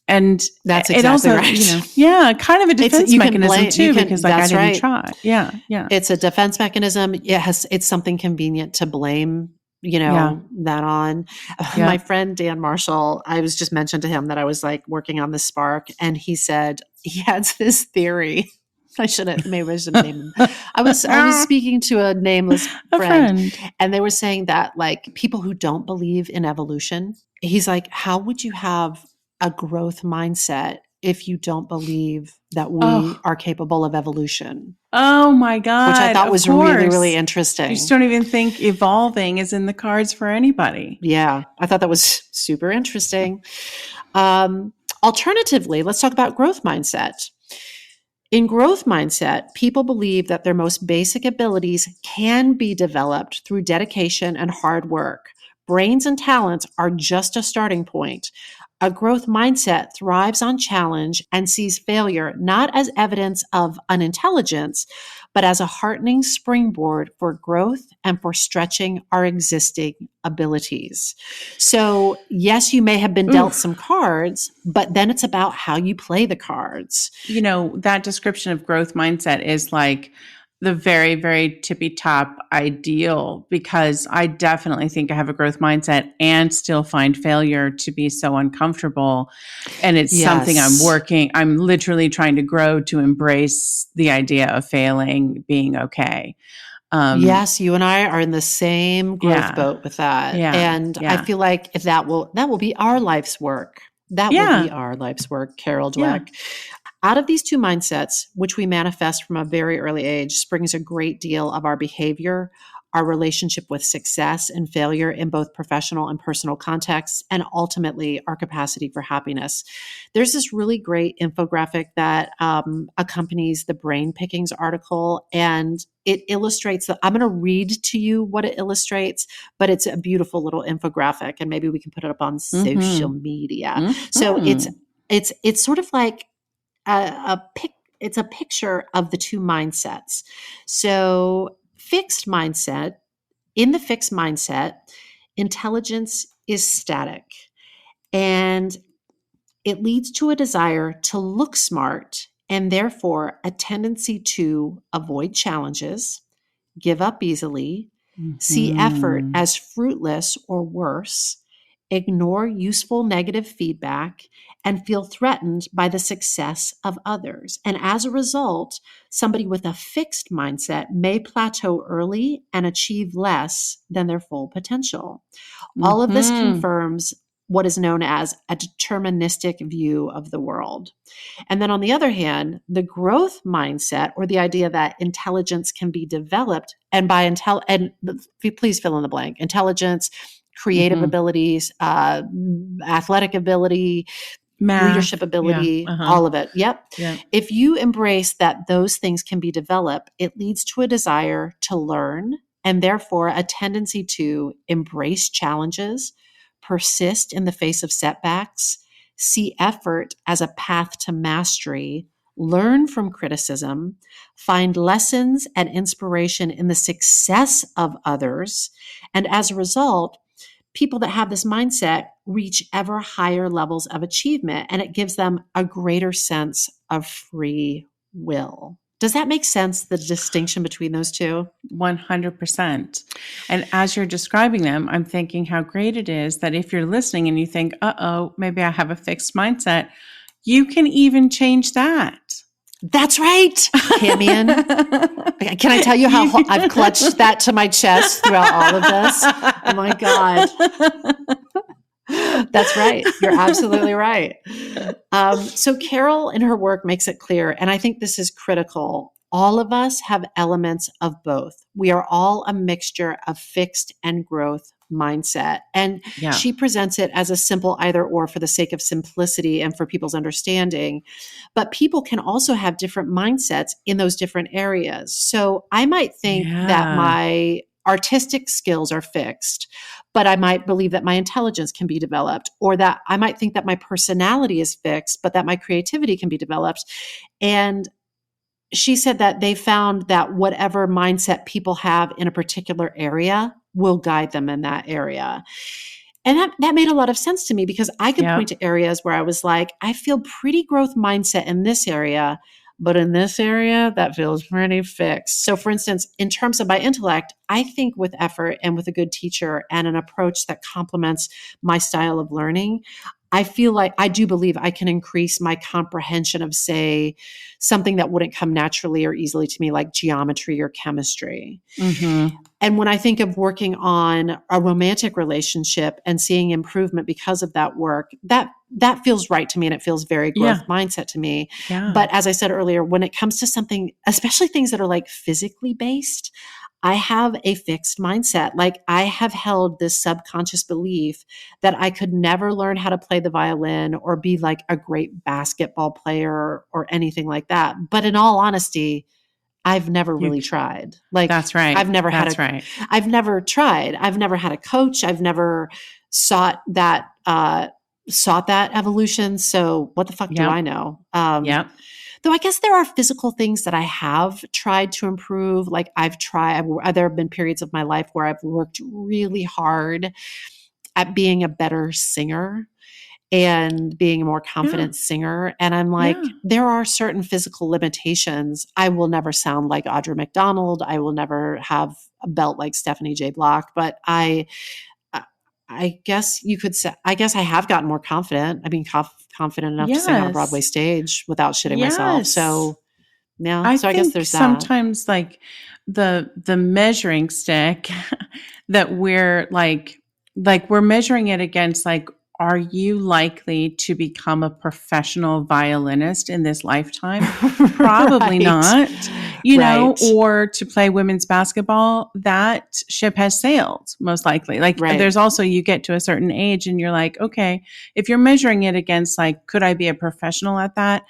And that's exactly it also, right. Kind of a defense mechanism too, because I didn't try. Yeah. It's a defense mechanism. It's something convenient to blame, that on. My friend, Dan Marshall, I was just mentioned to him that I was like working on the spark, and he said he has this theory. I shouldn't name him. I was speaking to a nameless friend, and they were saying that like people who don't believe in evolution, he's like, how would you have a growth mindset if you don't believe that we Oh. are capable of evolution? Oh my God. Which I thought of was course. really, really interesting. You just don't even think evolving is in the cards for anybody. Yeah, I thought that was super interesting. Alternatively, let's talk about growth mindset. In growth mindset, people believe that their most basic abilities can be developed through dedication and hard work. Brains and talents are just a starting point. A growth mindset thrives on challenge and sees failure not as evidence of unintelligence, but as a heartening springboard for growth and for stretching our existing abilities. So, yes, you may have been dealt some cards, but then it's about how you play the cards. You know, that description of growth mindset is like the very, very tippy top ideal, because I definitely think I have a growth mindset and still find failure to be so uncomfortable. And it's something I'm literally trying to grow to embrace the idea of failing, being okay. Yes, you and I are in the same growth boat with that. And I feel like if that will be our life's work. That will be our life's work, Carol Dweck. Out of these two mindsets, which we manifest from a very early age, springs a great deal of our behavior, our relationship with success and failure in both professional and personal contexts, and ultimately our capacity for happiness. There's this really great infographic that accompanies the Brain Pickings article, and it illustrates I'm going to read to you what it illustrates, but it's a beautiful little infographic, and maybe we can put it up on social media. So it's sort of like it's a picture of the two mindsets. So in the fixed mindset, intelligence is static, and it leads to a desire to look smart and therefore a tendency to avoid challenges, give up easily, see effort as fruitless or worse, ignore useful negative feedback, and feel threatened by the success of others. And as a result, somebody with a fixed mindset may plateau early and achieve less than their full potential. All of this confirms what is known as a deterministic view of the world. And then on the other hand, the growth mindset, or the idea that intelligence can be developed, and by and please fill in the blank, intelligence, creative abilities, athletic ability, math, leadership ability, all of it. Yep. If you embrace that those things can be developed, it leads to a desire to learn, and therefore a tendency to embrace challenges, persist in the face of setbacks, see effort as a path to mastery, learn from criticism, find lessons and inspiration in the success of others. And as a result, people that have this mindset reach ever higher levels of achievement, and it gives them a greater sense of free will. Does that make sense, the distinction between those two? 100%. And as you're describing them, I'm thinking how great it is that if you're listening and you think, maybe I have a fixed mindset, you can even change that. That's right, Camian. Can I tell you how I've clutched that to my chest throughout all of this? Oh my God. That's right. You're absolutely right. So Carol in her work makes it clear, and I think this is critical. All of us have elements of both. We are all a mixture of fixed and growth mindset. And she presents it as a simple either or for the sake of simplicity and for people's understanding. But people can also have different mindsets in those different areas. So I might think that my artistic skills are fixed, but I might believe that my intelligence can be developed, or that I might think that my personality is fixed, but that my creativity can be developed. And she said that they found that whatever mindset people have in a particular area will guide them in that area. And that made a lot of sense to me, because I could point to areas where I was like, I feel pretty growth mindset in this area, but in this area, that feels pretty fixed. So for instance, in terms of my intellect, I think with effort and with a good teacher and an approach that complements my style of learning, I feel like I do believe I can increase my comprehension of, say, something that wouldn't come naturally or easily to me, like geometry or chemistry. Mm-hmm. And when I think of working on a romantic relationship and seeing improvement because of that work, that feels right to me, and it feels very growth mindset to me. Yeah. But as I said earlier, when it comes to something, especially things that are like physically based, I have a fixed mindset. Like I have held this subconscious belief that I could never learn how to play the violin or be like a great basketball player or anything like that. But in all honesty, I've never really tried. Like that's right. I've never had I've never tried. I've never had a coach. I've never sought that evolution. So what the fuck do I know? Though I guess there are physical things that I have tried to improve. Like there have been periods of my life where I've worked really hard at being a better singer and being a more confident singer. And I'm like, there are certain physical limitations. I will never sound like Audra McDonald. I will never have a belt like Stephanie J. Block, but I guess you could say, I guess I have gotten more confident. I mean, confident enough to sing on a Broadway stage without shitting myself. So yeah, so I guess there's that. Sometimes like the measuring stick that we're like we're measuring it against, like, are you likely to become a professional violinist in this lifetime? Probably not, you know, or to play women's basketball. That ship has sailed, most likely. Like there's also, you get to a certain age and you're like, okay, if you're measuring it against like, could I be a professional at that?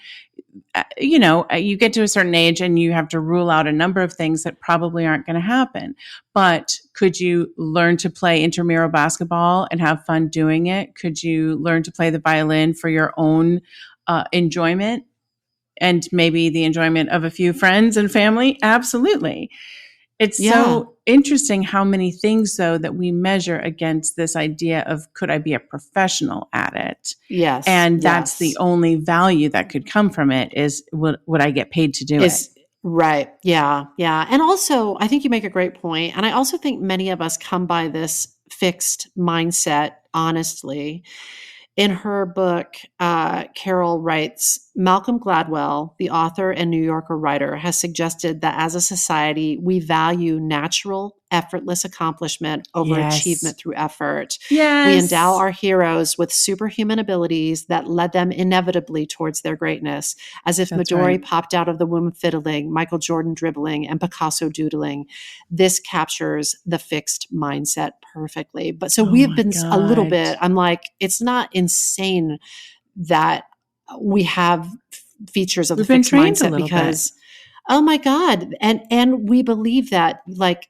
You know, you get to a certain age and you have to rule out a number of things that probably aren't going to happen. But could you learn to play intramural basketball and have fun doing it? Could you learn to play the violin for your own enjoyment and maybe the enjoyment of a few friends and family? Absolutely. It's so interesting how many things, though, that we measure against this idea of, could I be a professional at it? Yes. And that's the only value that could come from it is, would I get paid to do it? Right. Yeah. Yeah. And also, I think you make a great point. And I also think many of us come by this fixed mindset, honestly. In her book, Carol writes, Malcolm Gladwell, the author and New Yorker writer, has suggested that as a society, we value natural, effortless accomplishment over achievement through effort. Yes. We endow our heroes with superhuman abilities that led them inevitably towards their greatness, as if Midori popped out of the womb fiddling, Michael Jordan dribbling, and Picasso doodling. This captures the fixed mindset perfectly. But so we have been a little bit, I'm like, it's not insane that we have features of the fixed mindset because, oh my God. And we believe that, like,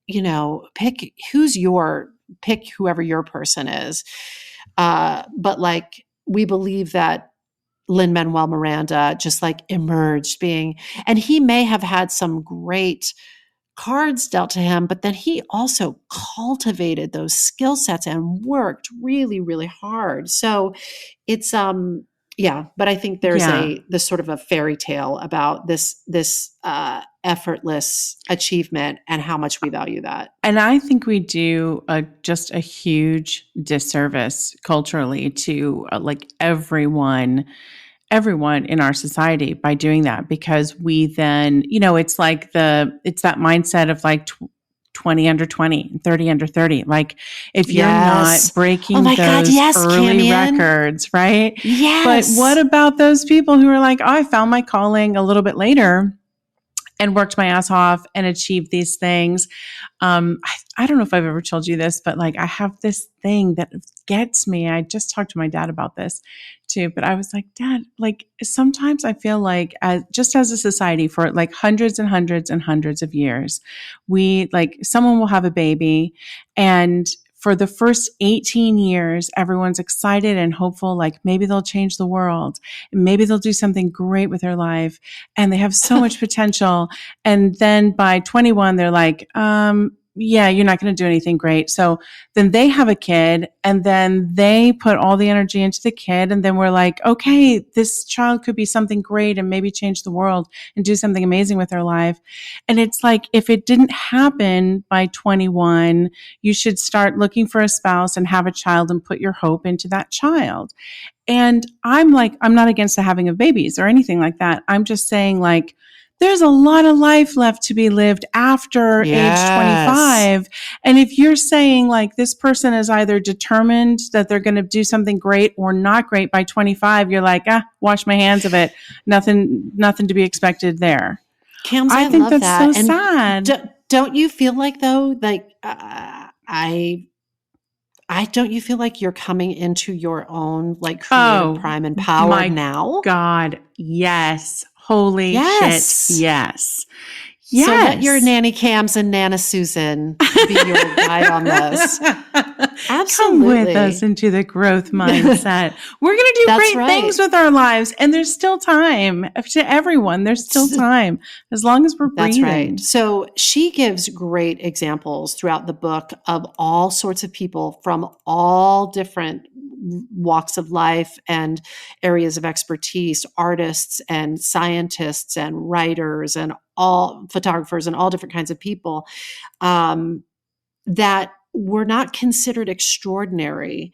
you know, pick whoever your person is. But like, we believe that Lin-Manuel Miranda just like emerged and he may have had some great cards dealt to him, but then he also cultivated those skill sets and worked really, really hard. So it's, but I think there's this sort of a fairy tale about this effortless achievement and how much we value that. And I think we do just a huge disservice culturally to like everyone in our society by doing that, because we then, you know, it's like it's that mindset of like 20 under 20, 30 under 30. Like if you're not breaking those early records, right? Yes. But what about those people who are like, oh, I found my calling a little bit later and worked my ass off and achieved these things. I don't know if I've ever told you this, but like I have this thing that gets me. I just talked to my dad about this too, but I was like, Dad, like sometimes I feel like just as a society for like hundreds and hundreds and hundreds of years, we like someone will have a baby and for the first 18 years, everyone's excited and hopeful, like maybe they'll change the world. Maybe they'll do something great with their life and they have so much potential. And then by 21, they're like, yeah, you're not going to do anything great. So then they have a kid and then they put all the energy into the kid. And then we're like, okay, this child could be something great and maybe change the world and do something amazing with their life. And it's like, if it didn't happen by 21, you should start looking for a spouse and have a child and put your hope into that child. And I'm like, I'm not against the having of babies or anything like that. I'm just saying, like, there's a lot of life left to be lived after age 25. And if you're saying, like, this person is either determined that they're going to do something great or not great by 25, you're like, wash my hands of it. Nothing to be expected there. Cams, I think love that's that. so sad. Don't you feel like, though, like, don't you feel like you're coming into your own, like, creative prime and power now? God, yes. Holy shit. Yes. Yes. So let your Nanny Cams and Nana Susan be your guide on this. Absolutely. Come with us into the growth mindset. We're going to do great things with our lives. And there's still time to everyone. There's still time as long as we're breathing. That's right. So she gives great examples throughout the book of all sorts of people from all different walks of life and areas of expertise, artists and scientists and writers and all photographers and all different kinds of people that were not considered extraordinary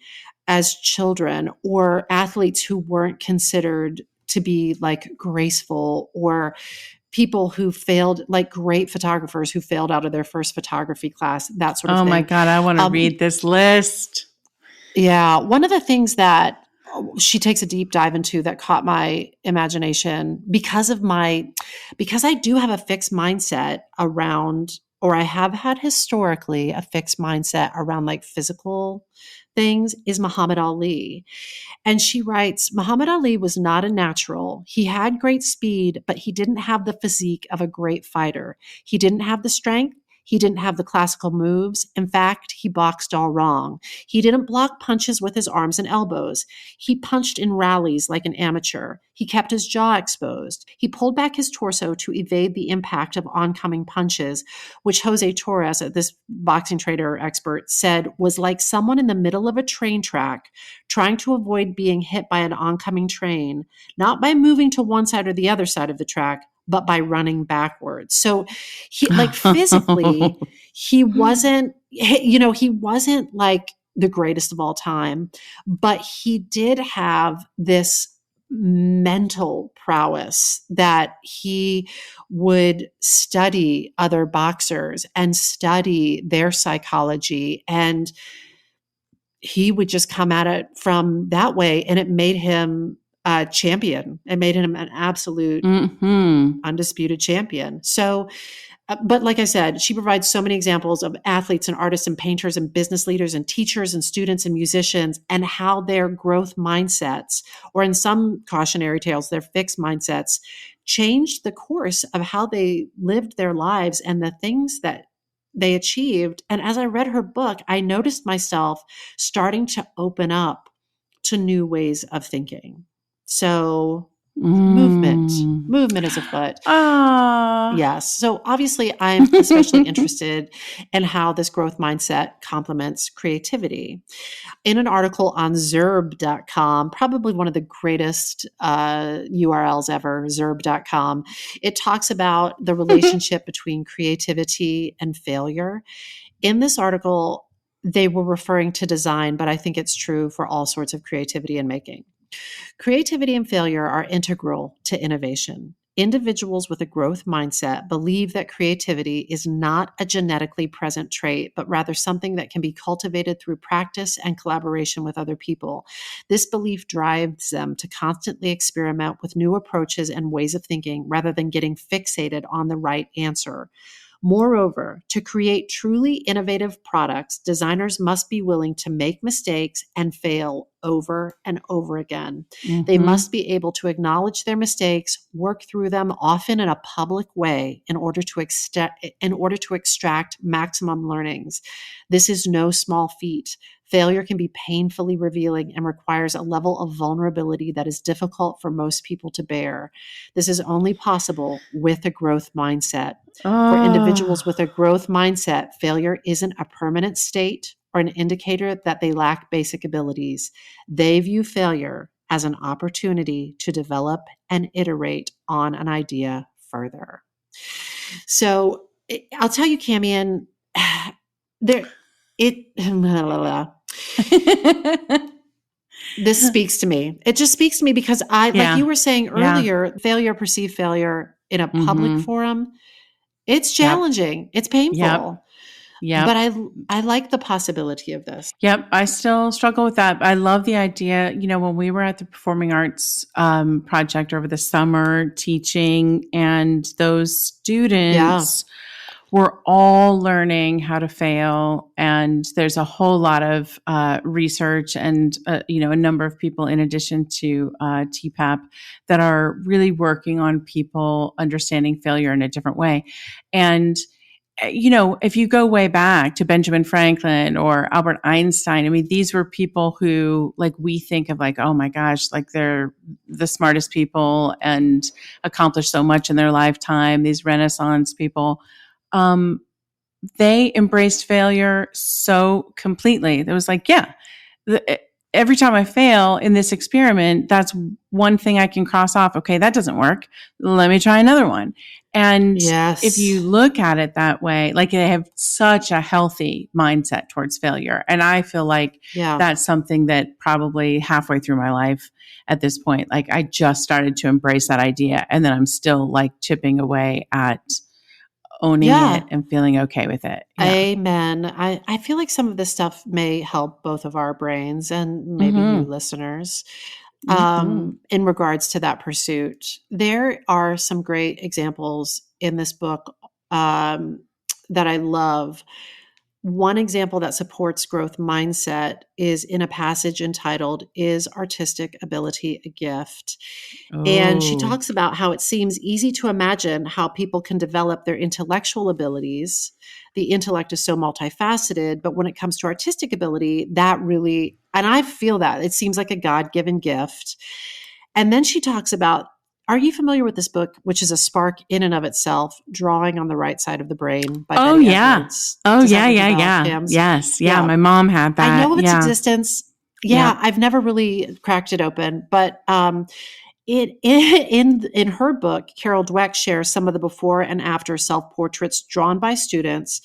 as children, or athletes who weren't considered to be, like, graceful, or people who failed, like great photographers who failed out of their first photography class, that sort of thing. Oh my God, I want to read this list. Yeah. One of the things that she takes a deep dive into that caught my imagination because I do have a fixed mindset around, or I have had historically a fixed mindset around, like, physical things, is Muhammad Ali. And she writes, Muhammad Ali was not a natural. He had great speed, but he didn't have the physique of a great fighter. He didn't have the strength. He didn't have the classical moves. In fact, he boxed all wrong. He didn't block punches with his arms and elbows. He punched in rallies like an amateur. He kept his jaw exposed. He pulled back his torso to evade the impact of oncoming punches, which Jose Torres, this boxing trader expert, said was like someone in the middle of a train track trying to avoid being hit by an oncoming train, not by moving to one side or the other side of the track, but by running backwards. So he, like, physically, he wasn't like the greatest of all time, but he did have this mental prowess that he would study other boxers and study their psychology, and he would just come at it from that way, and it made him a champion. It made him an absolute undisputed champion. So, but like I said, she provides so many examples of athletes and artists and painters and business leaders and teachers and students and musicians, and how their growth mindsets, or in some cautionary tales, their fixed mindsets, changed the course of how they lived their lives and the things that they achieved. And as I read her book, I noticed myself starting to open up to new ways of thinking. So movement is afoot. Yes. So obviously I'm especially interested in how this growth mindset complements creativity. In an article on Zerb.com, probably one of the greatest URLs ever, Zerb.com, it talks about the relationship between creativity and failure. In this article, they were referring to design, but I think it's true for all sorts of creativity and making. Creativity and failure are integral to innovation. Individuals with a growth mindset believe that creativity is not a genetically present trait, but rather something that can be cultivated through practice and collaboration with other people. This belief drives them to constantly experiment with new approaches and ways of thinking rather than getting fixated on the right answer. Moreover, to create truly innovative products, designers must be willing to make mistakes and fail over and over again. They Mhm. must be able to acknowledge their mistakes, work through them, often in a public way, in order to extract maximum learnings. This is no small feat. Failure can be painfully revealing and requires a level of vulnerability that is difficult for most people to bear. This is only possible with a growth mindset. For individuals Oh. with a growth mindset, failure isn't a permanent state or an indicator that they lack basic abilities. They view failure as an opportunity to develop and iterate on an idea further. So I'll tell you, Camian, there it this speaks to me. It just speaks to me because like you Yeah. were saying Yeah. earlier, perceived failure in a public Mhm. forum, it's Yep. challenging. It's Yep. painful. But Yep. I like the possibility of this. Yep. I still struggle with that. I love the idea. When we were at the Performing Arts project over the summer teaching, and those Yeah. students were all learning how to fail. And there's a whole lot of research and, a number of people in addition to TPAP that are really working on people understanding failure in a different way. And if you go way back to Benjamin Franklin or Albert Einstein, I mean, these were people who, like, we think of like, oh my gosh, like they're the smartest people and accomplished so much in their lifetime, these Renaissance people. Um, they embraced failure so completely. There was like, yeah, every time I fail in this experiment, that's one thing I can cross off. Okay, that doesn't work. Let me try another one. And if you Yes. look at it that way, like they have such a healthy mindset towards failure. And I feel like Yeah. that's something that probably halfway through my life at this point, like I just started to embrace that idea. And then I'm still like chipping away at owning it Yeah. and feeling okay with it. Yeah. Amen. I feel like some of this stuff may help both of our brains and maybe you Mm-hmm. listeners Mm-hmm. in regards to that pursuit. There are some great examples in this book that I love. One example that supports growth mindset is in a passage entitled, "Is Artistic Ability a Gift?" And she Oh. talks about how it seems easy to imagine how people can develop their intellectual abilities. The intellect is so multifaceted, but when it comes to artistic ability, that really, and I feel that it seems like a God-given gift. And then she talks about, are you familiar with this book, which is a spark in and of itself, Drawing on the Right Side of the Brain by Oh Betty yeah. Edwards? Oh Does that yeah, ring a yeah, bell, yeah. Cams? Yes. Yeah. Yeah. My mom had I that. know of its Yeah. existence. Yeah, Yep. I've never really cracked it open, but in her book, Carol Dweck shares some of the before and after self portraits drawn by students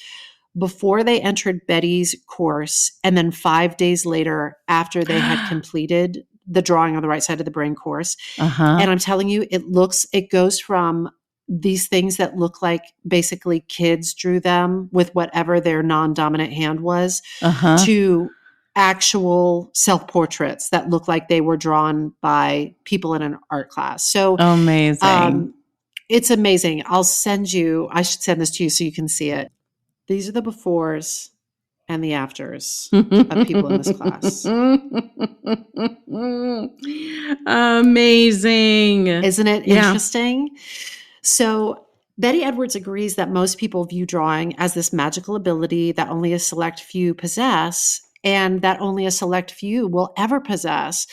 before they entered Betty's course, and then 5 days later after they had completed the Drawing on the Right Side of the Brain course. Uh-huh. And I'm telling you, it goes from these things that look like basically kids drew them with whatever their non-dominant hand was, Uh-huh. to actual self-portraits that look like they were drawn by people in an art class. So Amazing. it's amazing. I should send this to you so you can see it. These are the befores and the afters of people in this class. Amazing. Isn't it Yeah. interesting? So Betty Edwards agrees that most people view drawing as this magical ability that only a select few possess, and that only a select few will ever possess.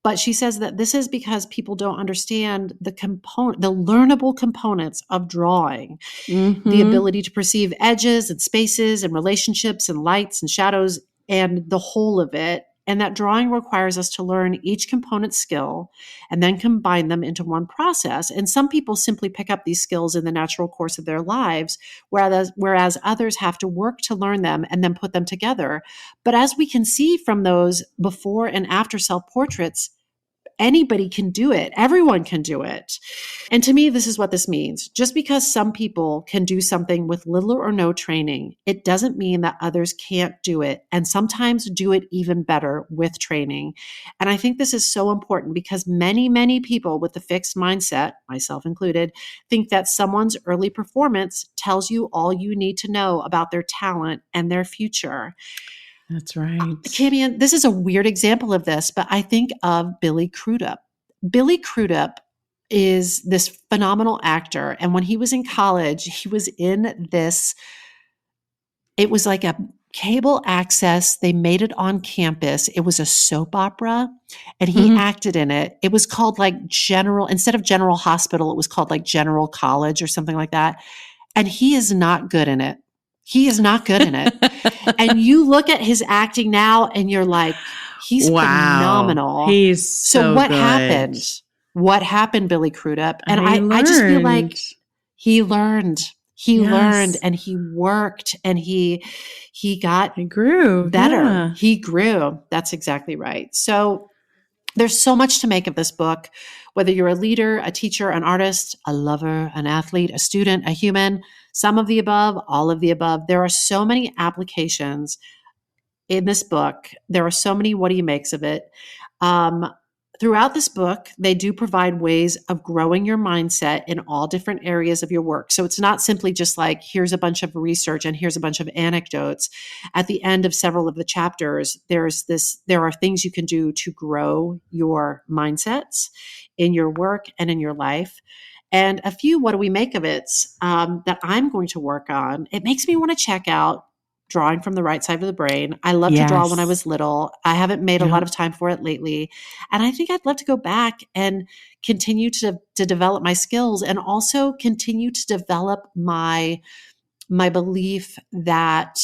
But she says that this is because people don't understand the learnable components of drawing, the Mm-hmm. ability to perceive edges and spaces and relationships and lights and shadows and the whole of it. And that drawing requires us to learn each component skill and then combine them into one process. And some people simply pick up these skills in the natural course of their lives, whereas others have to work to learn them and then put them together. But as we can see from those before and after self portraits, anybody can do it. Everyone can do it. And to me, this is what this means. Just because some people can do something with little or no training, it doesn't mean that others can't do it, and sometimes do it even better with training. And I think this is so important because many, many people with the fixed mindset, myself included, think that someone's early performance tells you all you need to know about their talent and their future. That's right. Camion, this is a weird example of this, but I think of Billy Crudup. Billy Crudup is this phenomenal actor. And when he was in college, he was in this, it was like a cable access. They made it on campus. It was a soap opera and he acted in it. It was called like instead of General Hospital, it was called like General College or something like that. And he is not good in it. He is not good in it. And you look at his acting now and you're like, he's phenomenal. He's so what good. happened? What happened, Billy Crudup? And I just feel like he learned. He learned and he worked and he grew better. Yeah. He grew. That's exactly right. So there's so much to make of this book, whether you're a leader, a teacher, an artist, a lover, an athlete, a student, a human, some of the above, all of the above. There are so many applications in this book. There are so many what do you makes of it. Throughout this book, they do provide ways of growing your mindset in all different areas of your work. So it's not simply just like, here's a bunch of research and here's a bunch of anecdotes. At the end of several of the chapters, there are things you can do to grow your mindsets in your work and in your life. And a few, what do we make of it, that I'm going to work on. It makes me want to check out Drawing from the Right Side of the Brain. I loved to draw when I was little. I haven't made a lot of time for it lately. And I think I'd love to go back and continue to develop my skills and also continue to develop my belief that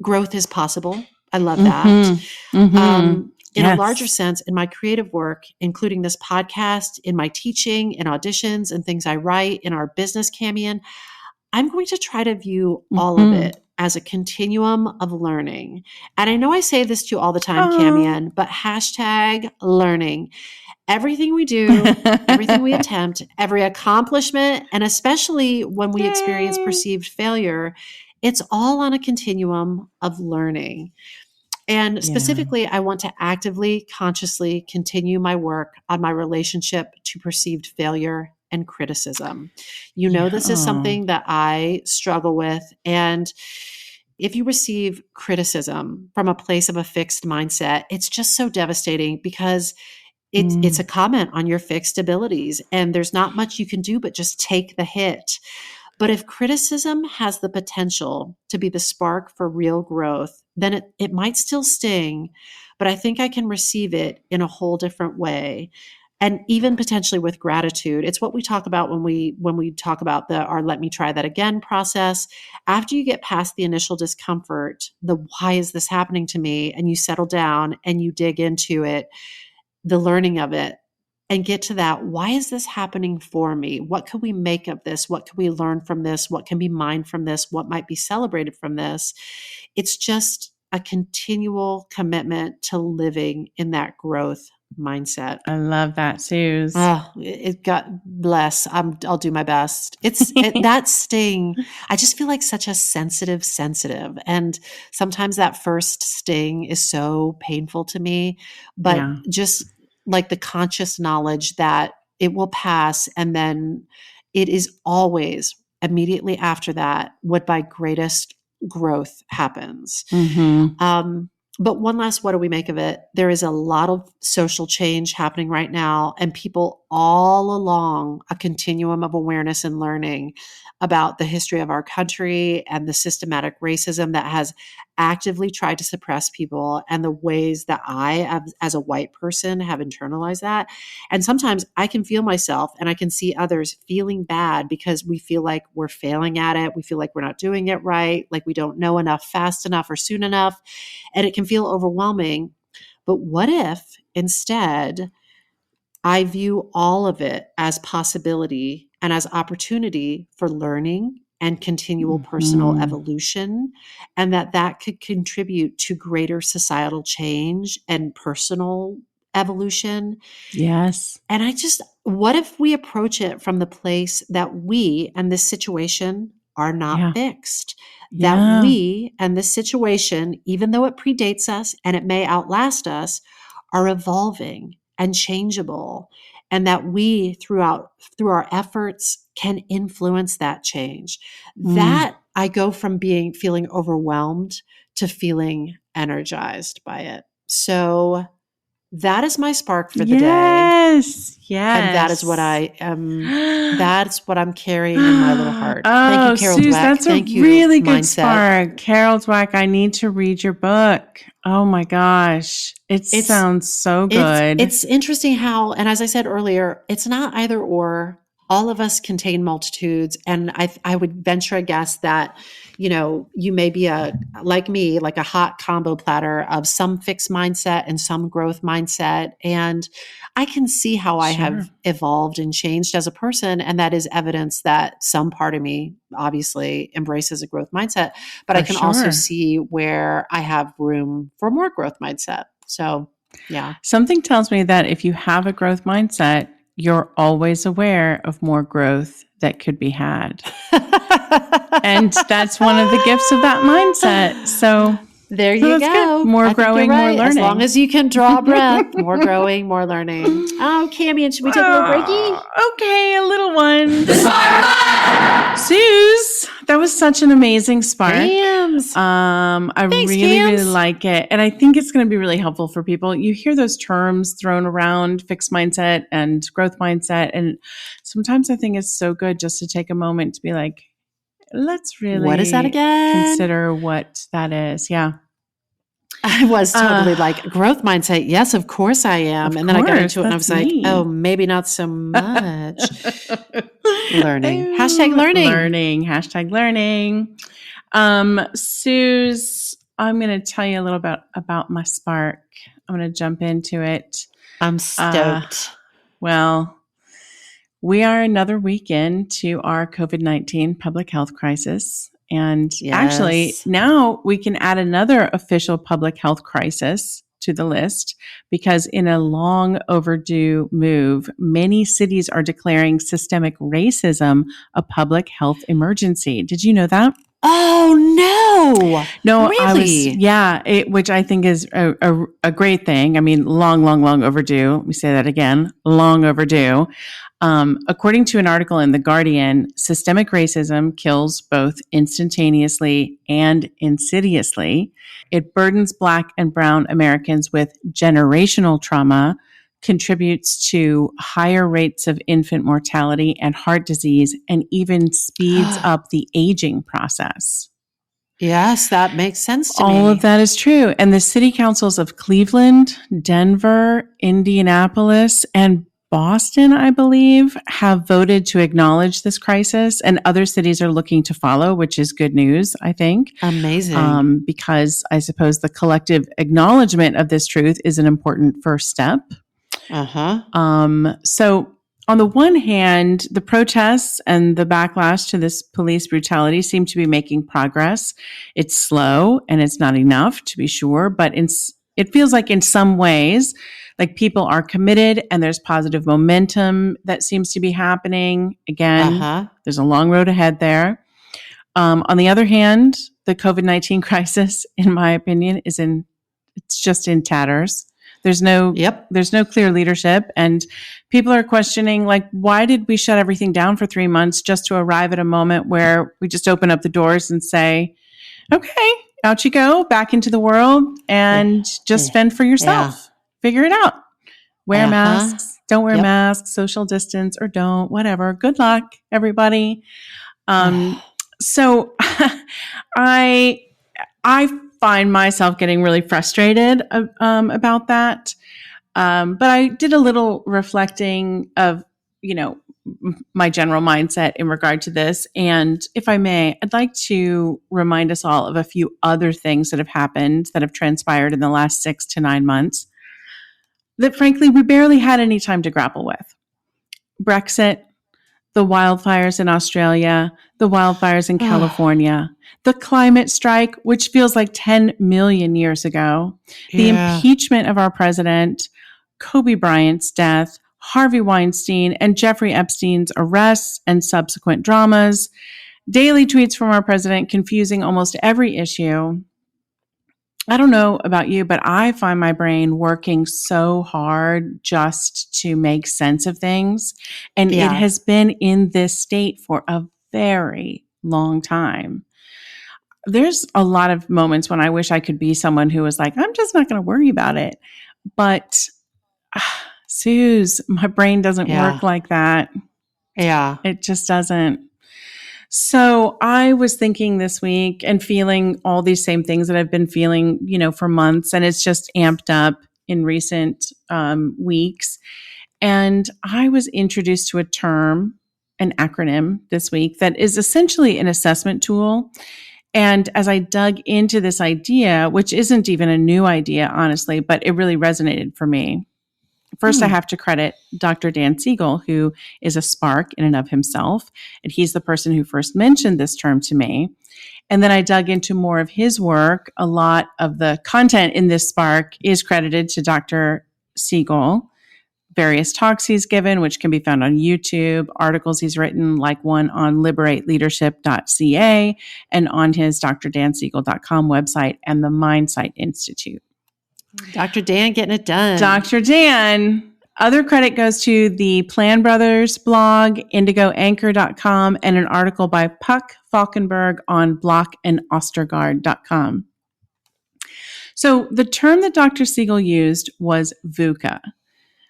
growth is possible. I love that. In a larger sense, in my creative work, including this podcast, in my teaching, in auditions and things I write, in our business, Camion, I'm going to try to view all of it as a continuum of learning. And I know I say this to you all the time, Camion, but #learning. Everything we do, everything we attempt, every accomplishment, and especially when we experience perceived failure, it's all on a continuum of learning. And specifically, I want to actively, consciously continue my work on my relationship to perceived failure and criticism. You know, this is something that I struggle with. And if you receive criticism from a place of a fixed mindset, it's just so devastating because it's a comment on your fixed abilities. And there's not much you can do but just take the hit. But if criticism has the potential to be the spark for real growth, then it might still sting, but I think I can receive it in a whole different way. And even potentially with gratitude. It's what we talk about when we talk about our let me try that again process. After you get past the initial discomfort, the why is this happening to me? And you settle down and you dig into it, the learning of it, and get to that, why is this happening for me? What can we make of this? What can we learn from this? What can be mined from this? What might be celebrated from this? It's just a continual commitment to living in that growth mindset. I love that, Suze. Oh, God bless. I'll do my best. That sting. I just feel like such a sensitive. And sometimes that first sting is so painful to me, but just like the conscious knowledge that it will pass. And then it is always immediately after that what my greatest growth happens. But one last, what do we make of it? There is a lot of social change happening right now, and people all along a continuum of awareness and learning about the history of our country and the systematic racism that has actively tried to suppress people and the ways that I, as a white person, have internalized that. And sometimes I can feel myself and I can see others feeling bad because we feel like we're failing at it. We feel like we're not doing it right, like we don't know enough, fast enough, or soon enough. And it can feel overwhelming. But what if instead I view all of it as possibility and as opportunity for learning and continual personal evolution, and that could contribute to greater societal change and personal evolution? Yes. And what if we approach it from the place that we and this situation are not fixed? That we and this situation, even though it predates us and it may outlast us, are evolving and changeable, and that we, through our efforts, can influence that change. That, I go from feeling overwhelmed to feeling energized by it. So that is my spark for the day. Yes. And that is what I am. That's what I'm carrying in my little heart. Thank you, Carol Suze, Dweck. that's Thank a you, really good Mindset. spark. Carol Dweck, I need to read your book. Oh my gosh. It sounds so good. It's interesting how, and as I said earlier, it's not either or. All of us contain multitudes. And I would venture a guess that, you may be like me, like a hot combo platter of some fixed mindset and some growth mindset. And I can see how I have evolved and changed as a person. And that is evidence that some part of me obviously embraces a growth mindset, but I can also see where I have room for more growth mindset. So, yeah. Something tells me that if you have a growth mindset, you're always aware of more growth that could be had. And that's one of the gifts of that mindset. So there you go. Good. More growing, more learning. As long as you can draw a breath, more growing, more learning. Oh, Cammie, and should we take a little breaky? Okay, a little one. Suze, that was such an amazing spark. Thanks, really like it. And I think it's going to be really helpful for people. You hear those terms thrown around, fixed mindset and growth mindset. And sometimes I think it's so good just to take a moment to be like, let's really what is that again? Consider what that is. Yeah. I was totally like, growth mindset. Yes, of course I am. And then I got into it and I was like, oh, maybe not so much. Learning. Hashtag learning. Hashtag learning. Suze, I'm going to tell you a little bit about my spark. I'm going to jump into it. I'm stoked. Well, we are another week into our COVID-19 public health crisis. And actually, now we can add another official public health crisis to the list because in a long overdue move, many cities are declaring systemic racism a public health emergency. Did you know that? Oh, no. No, really? Which I think is a great thing. I mean, long overdue. Let me say that again. Long overdue. According to an article in The Guardian, systemic racism kills both instantaneously and insidiously. It burdens Black and Brown Americans with generational trauma, contributes to higher rates of infant mortality and heart disease, and even speeds up the aging process. Yes, that makes sense to me. All of that is true. And the city councils of Cleveland, Denver, Indianapolis, and Boston, I believe, have voted to acknowledge this crisis, and other cities are looking to follow, which is good news, I think. Amazing. Because I suppose the collective acknowledgement of this truth is an important first step. So on the one hand, the protests and the backlash to this police brutality seem to be making progress. It's slow and it's not enough, to be sure, but it feels like in some ways, like people are committed and there's positive momentum that seems to be happening. Again, there's a long road ahead there. On the other hand, the COVID-19 crisis, in my opinion, it's just in tatters. There's no clear leadership, and people are questioning, like, why did we shut everything down for 3 months just to arrive at a moment where we just open up the doors and say, okay, out you go, back into the world, and just fend for yourself. Figure it out. Wear masks, don't wear masks, social distance or don't, whatever. Good luck, everybody. So I find myself getting really frustrated about that. But I did a little reflecting of, my general mindset in regard to this. And if I may, I'd like to remind us all of a few other things that have happened, that have transpired in the last 6 to 9 months, that frankly, we barely had any time to grapple with. Brexit, the wildfires in Australia, the wildfires in California, the climate strike, which feels like 10 million years ago, the impeachment of our president, Kobe Bryant's death, Harvey Weinstein and Jeffrey Epstein's arrests and subsequent dramas, daily tweets from our president confusing almost every issue. I don't know about you, but I find my brain working so hard just to make sense of things. And it has been in this state for a very long time. there's a lot of moments when I wish I could be someone who was like, I'm just not going to worry about it. But Suze, my brain doesn't work like that. Yeah. It just doesn't. So I was thinking this week and feeling all these same things that I've been feeling, for months, and it's just amped up in recent weeks. And I was introduced to a term, an acronym this week that is essentially an assessment tool. And as I dug into this idea, which isn't even a new idea, honestly, but it really resonated for me. First, I have to credit Dr. Dan Siegel, who is a spark in and of himself. And he's the person who first mentioned this term to me. And then I dug into more of his work. A lot of the content in this spark is credited to Dr. Siegel. Various talks he's given, which can be found on YouTube, articles he's written, like one on liberateleadership.ca and on his drdansiegel.com website and the Mindsight Institute. Dr. Dan getting it done. Dr. Dan. Other credit goes to the Plan Brothers blog, indigoanchor.com, and an article by Puck Falkenberg on blockandostergaard.com. So the term that Dr. Siegel used was VUCA.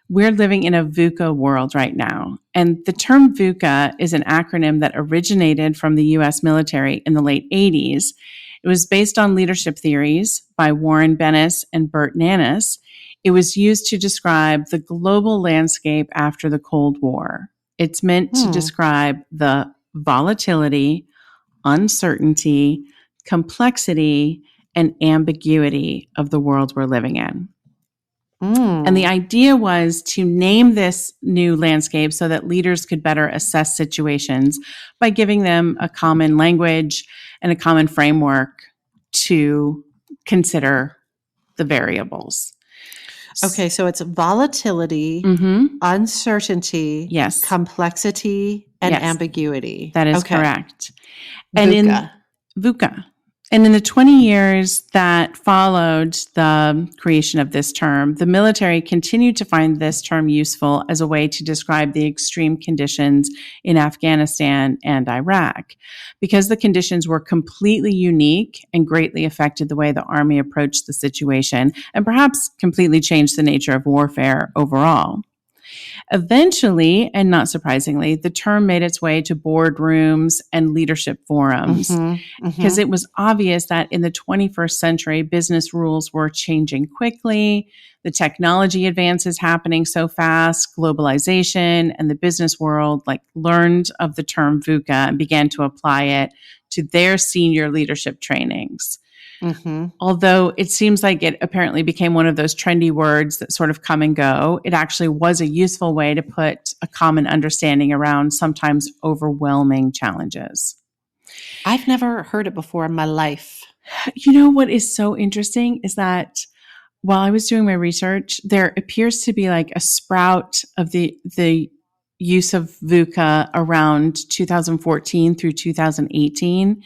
We're living in a VUCA world right now. And the term VUCA is an acronym that originated from the U.S. military in the late 80s. It was based on leadership theories by Warren Bennis and Bert Nanis. It was used to describe the global landscape after the Cold War. It's meant to describe the volatility, uncertainty, complexity, and ambiguity of the world we're living in. And the idea was to name this new landscape so that leaders could better assess situations by giving them a common language and a common framework to consider the variables. Okay, so it's volatility, uncertainty, yes, complexity, and ambiguity. That is correct. And VUCA. VUCA. And in the 20 years that followed the creation of this term, the military continued to find this term useful as a way to describe the extreme conditions in Afghanistan and Iraq, because the conditions were completely unique and greatly affected the way the Army approached the situation and perhaps completely changed the nature of warfare overall. Eventually, and not surprisingly, the term made its way to boardrooms and leadership forums because it was obvious that in the 21st century, business rules were changing quickly. The technology advances happening so fast, globalization, and the business world learned of the term VUCA and began to apply it to their senior leadership trainings. Although it seems like it apparently became one of those trendy words that sort of come and go, it actually was a useful way to put a common understanding around sometimes overwhelming challenges. I've never heard it before in my life. You know what is so interesting is that while I was doing my research, there appears to be a sprout of the use of VUCA around 2014 through 2018.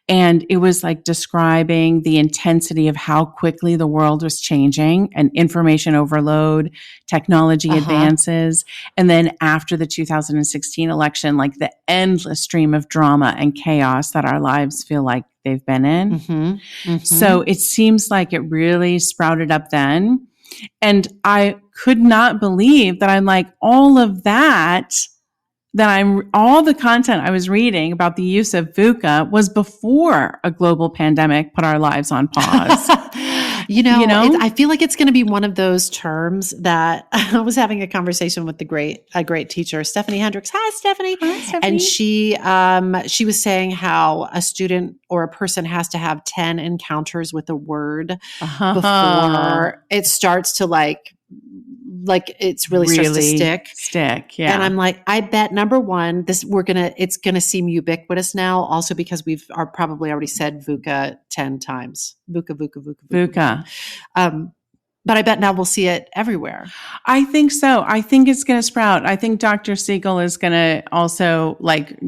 And it was describing the intensity of how quickly the world was changing and information overload, technology advances. And then after the 2016 election, the endless stream of drama and chaos that our lives feel like they've been in. So it seems like it really sprouted up then. And I could not believe that I'm all of that all the content I was reading about the use of VUCA was before a global pandemic put our lives on pause. I feel like it's going to be one of those terms that I was having a conversation with a great teacher, Stephanie Hendricks. Hi, Stephanie. Hi, Stephanie. And she was saying how a student or a person has to have 10 encounters with a word before it starts to it's really starts to stick. Yeah. And I'm I bet number one, it's gonna seem ubiquitous now, also because we've probably already said VUCA 10 times. VUCA. But I bet now we'll see it everywhere. I think so. I think it's going to sprout. I think Dr. Siegel is going to also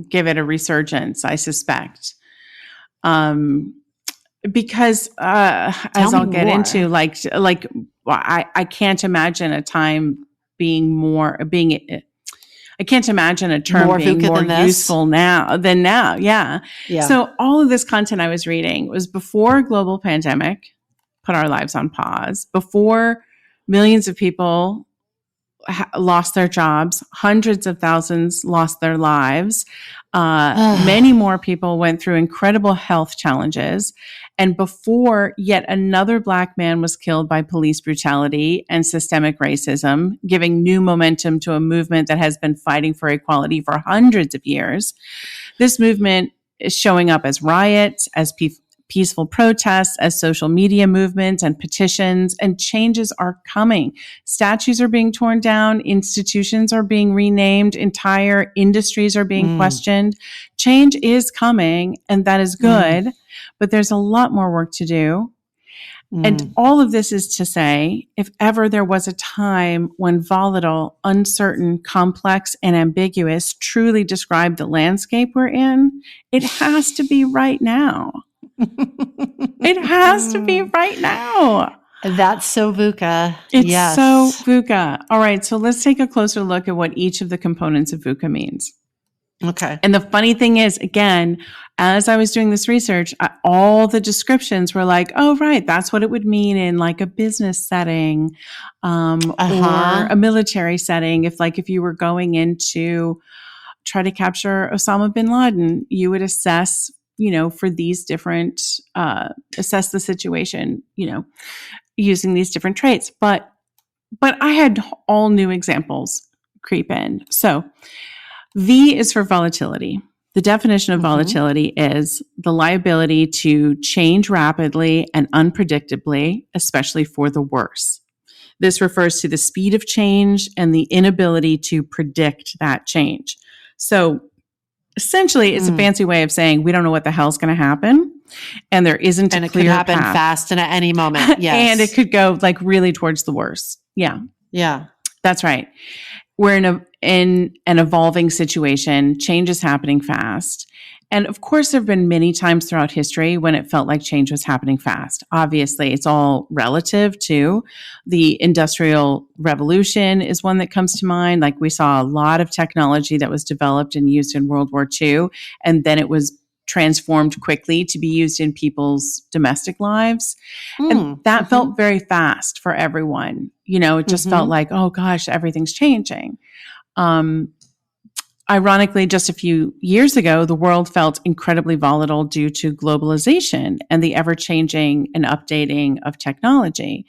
give it a resurgence, I suspect. Because as I'll get into, I can't imagine a time being I can't imagine a term More being VUCA more than this? useful than now. Yeah. Yeah. So all of this content I was reading was before a global pandemic put our lives on pause, before millions of people lost their jobs, hundreds of thousands lost their lives. Many more people went through incredible health challenges. And before yet another Black man was killed by police brutality and systemic racism, giving new momentum to a movement that has been fighting for equality for hundreds of years. This movement is showing up as riots, as peaceful protests, as social media movements and petitions, and changes are coming. Statues are being torn down, institutions are being renamed, entire industries are being questioned. Change is coming, and that is good, but there's a lot more work to do. And all of this is to say, if ever there was a time when volatile, uncertain, complex, and ambiguous truly described the landscape we're in, it has to be right now. It has to be right now. That's so VUCA. It's yes. so VUCA. All right, so let's take a closer look at what each of the components of VUCA means. Okay. And the funny thing is, again, as I was doing this research, all the descriptions were like, oh, right, that's what it would mean in like a business setting or a military setting. If you were going in to try to capture Osama bin Laden, you would assess, for these different, assess the situation, using these different traits. But I had all new examples creep in. So V is for volatility. The definition of volatility is the liability to change rapidly and unpredictably, especially for the worse. This refers to the speed of change and the inability to predict that change. So essentially, it's a fancy way of saying we don't know what the hell's going to happen, and there isn't a clear path. And it could happen fast and at any moment. Yes. And it could go like really towards the worst. Yeah. Yeah. That's right. We're in an evolving situation. Change is happening fast. And of course, there have been many times throughout history when it felt like change was happening fast. Obviously, it's all relative too. The Industrial Revolution is one that comes to mind. Like we saw a lot of technology that was developed and used in World War II, and then it was transformed quickly to be used in people's domestic lives. And that felt very fast for everyone. It just felt like, oh gosh, everything's changing. Ironically, just a few years ago, the world felt incredibly volatile due to globalization and the ever-changing and updating of technology.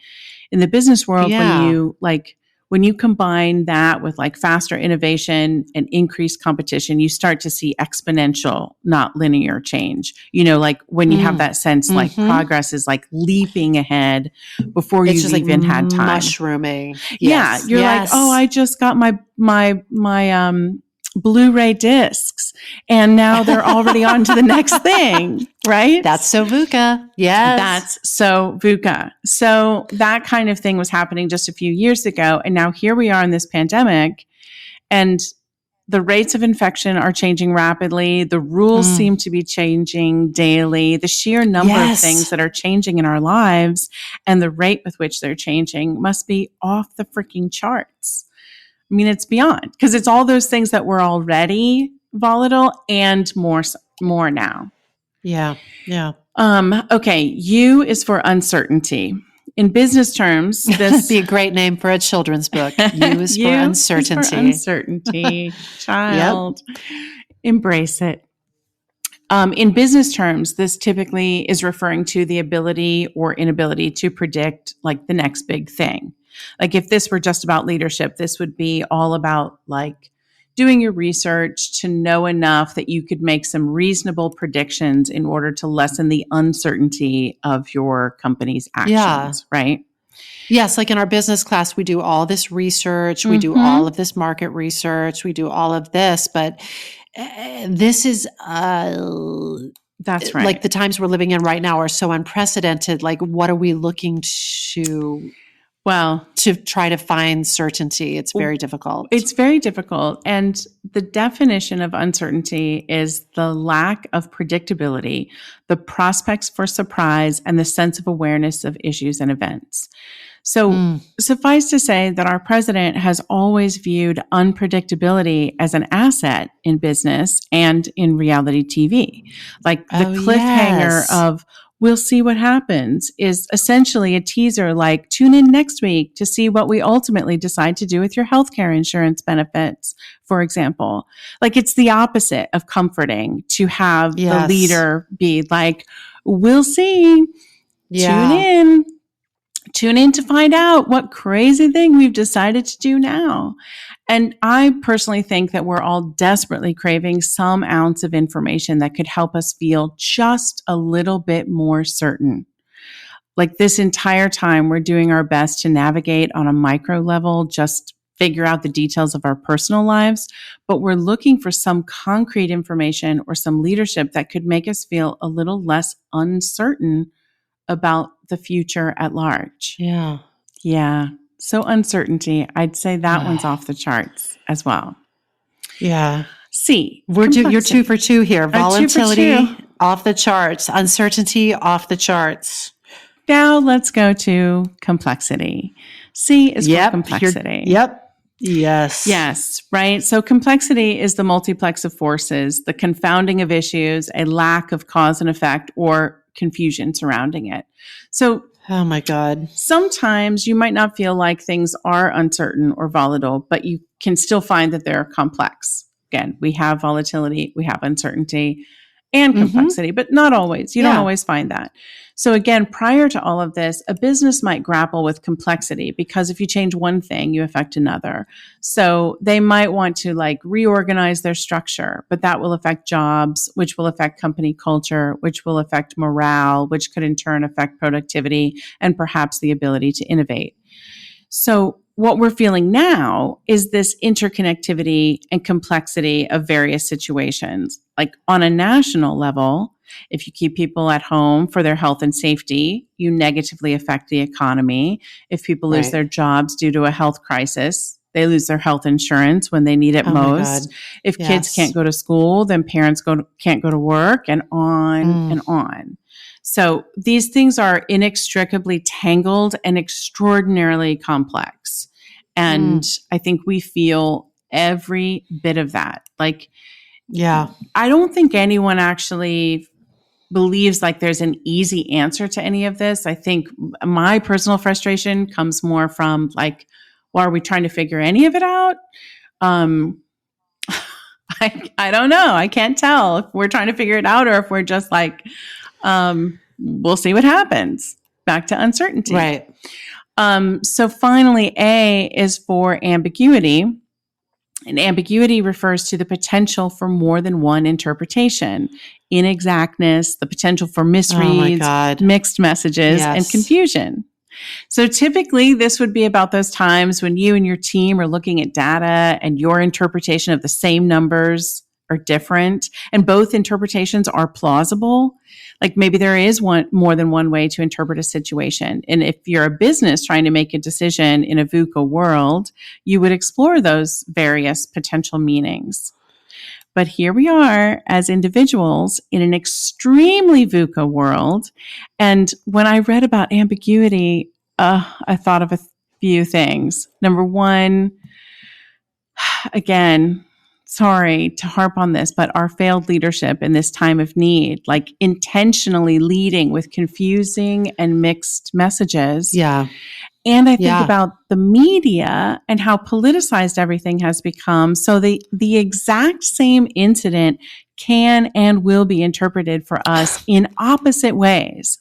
In the business world, when you combine that with like faster innovation and increased competition, you start to see exponential, not linear change. Like when you have that sense like progress is like leaping ahead before you've even had time. Mushrooming. Yes. Yeah. You're like, oh, I just got my Blu-ray discs and now they're already on to the next thing, right? That's so VUCA. Yes. That's so VUCA. So that kind of thing was happening just a few years ago. And now here we are in this pandemic and the rates of infection are changing rapidly. The rules seem to be changing daily. The sheer number of things that are changing in our lives and the rate with which they're changing must be off the freaking charts. I mean, it's beyond because it's all those things that were already volatile and more now. Yeah. Yeah. Okay. U is for uncertainty. In business terms, this be a great name for a children's book. U is for uncertainty. Is for uncertainty. Child, embrace it. In business terms, this typically is referring to the ability or inability to predict like the next big thing. Like if this were just about leadership, this would be all about like doing your research to know enough that you could make some reasonable predictions in order to lessen the uncertainty of your company's actions, right? Yes, like in our business class, we do all this research, we do all of this market research, we do all of this, but this is that's right. Like the times we're living in right now are so unprecedented. Like what are we looking to try to find certainty? It's very difficult. It's very difficult. And the definition of uncertainty is the lack of predictability, the prospects for surprise, and the sense of awareness of issues and events. So suffice to say that our president has always viewed unpredictability as an asset in business and in reality TV. Like the cliffhanger of we'll see what happens is essentially a teaser like tune in next week to see what we ultimately decide to do with your healthcare insurance benefits, for example. Like it's the opposite of comforting to have the leader be like, we'll see, tune in to find out what crazy thing we've decided to do now. And I personally think that we're all desperately craving some ounce of information that could help us feel just a little bit more certain. Like this entire time, we're doing our best to navigate on a micro level, just figure out the details of our personal lives, but we're looking for some concrete information or some leadership that could make us feel a little less uncertain about the future at large. Yeah. So uncertainty, I'd say that one's off the charts as well. Yeah. C. You're 2 for 2 here. Volatility off the charts. Uncertainty off the charts. Now let's go to complexity. C is for complexity. Yes, right. So complexity is the multiplex of forces, the confounding of issues, a lack of cause and effect, or confusion surrounding it. So, oh my God. Sometimes you might not feel like things are uncertain or volatile, but you can still find that they're complex. Again, we have volatility, we have uncertainty and complexity, but not always. You don't always find that. So again, prior to all of this, a business might grapple with complexity because if you change one thing, you affect another. So they might want to like reorganize their structure, but that will affect jobs, which will affect company culture, which will affect morale, which could in turn affect productivity and perhaps the ability to innovate. So what we're feeling now is this interconnectivity and complexity of various situations. Like on a national level, if you keep people at home for their health and safety, you negatively affect the economy. If people lose their jobs due to a health crisis, they lose their health insurance when they need it most. If kids can't go to school, then parents can't go to work, and on and on. So these things are inextricably tangled and extraordinarily complex. And I think we feel every bit of that. Like, I don't think anyone actually believes like there's an easy answer to any of this. I think my personal frustration comes more from like, well, are we trying to figure any of it out? I don't know. I can't tell if we're trying to figure it out or if we're just like, we'll see what happens. Back to uncertainty. Right. So finally, A is for ambiguity. And ambiguity refers to the potential for more than one interpretation, inexactness, the potential for misreads, mixed messages, and confusion. So typically, this would be about those times when you and your team are looking at data and your interpretation of the same numbers are different and both interpretations are plausible. Like maybe there is more than one way to interpret a situation. And if you're a business trying to make a decision in a VUCA world, you would explore those various potential meanings. But here we are as individuals in an extremely VUCA world. And when I read about ambiguity, I thought of a few things. Number one, again, sorry to harp on this, but our failed leadership in this time of need, like intentionally leading with confusing and mixed messages. And I think about the media and how politicized everything has become. So the exact same incident can and will be interpreted for us in opposite ways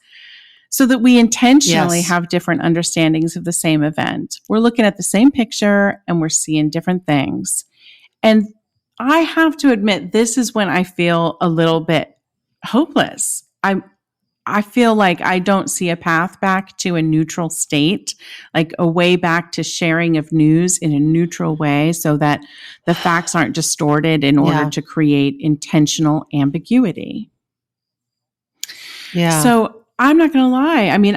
so that we intentionally have different understandings of the same event. We're looking at the same picture and we're seeing different things. And I have to admit, this is when I feel a little bit hopeless. I feel like I don't see a path back to a neutral state, like a way back to sharing of news in a neutral way so that the facts aren't distorted in order to create intentional ambiguity. So I'm not going to lie. I mean,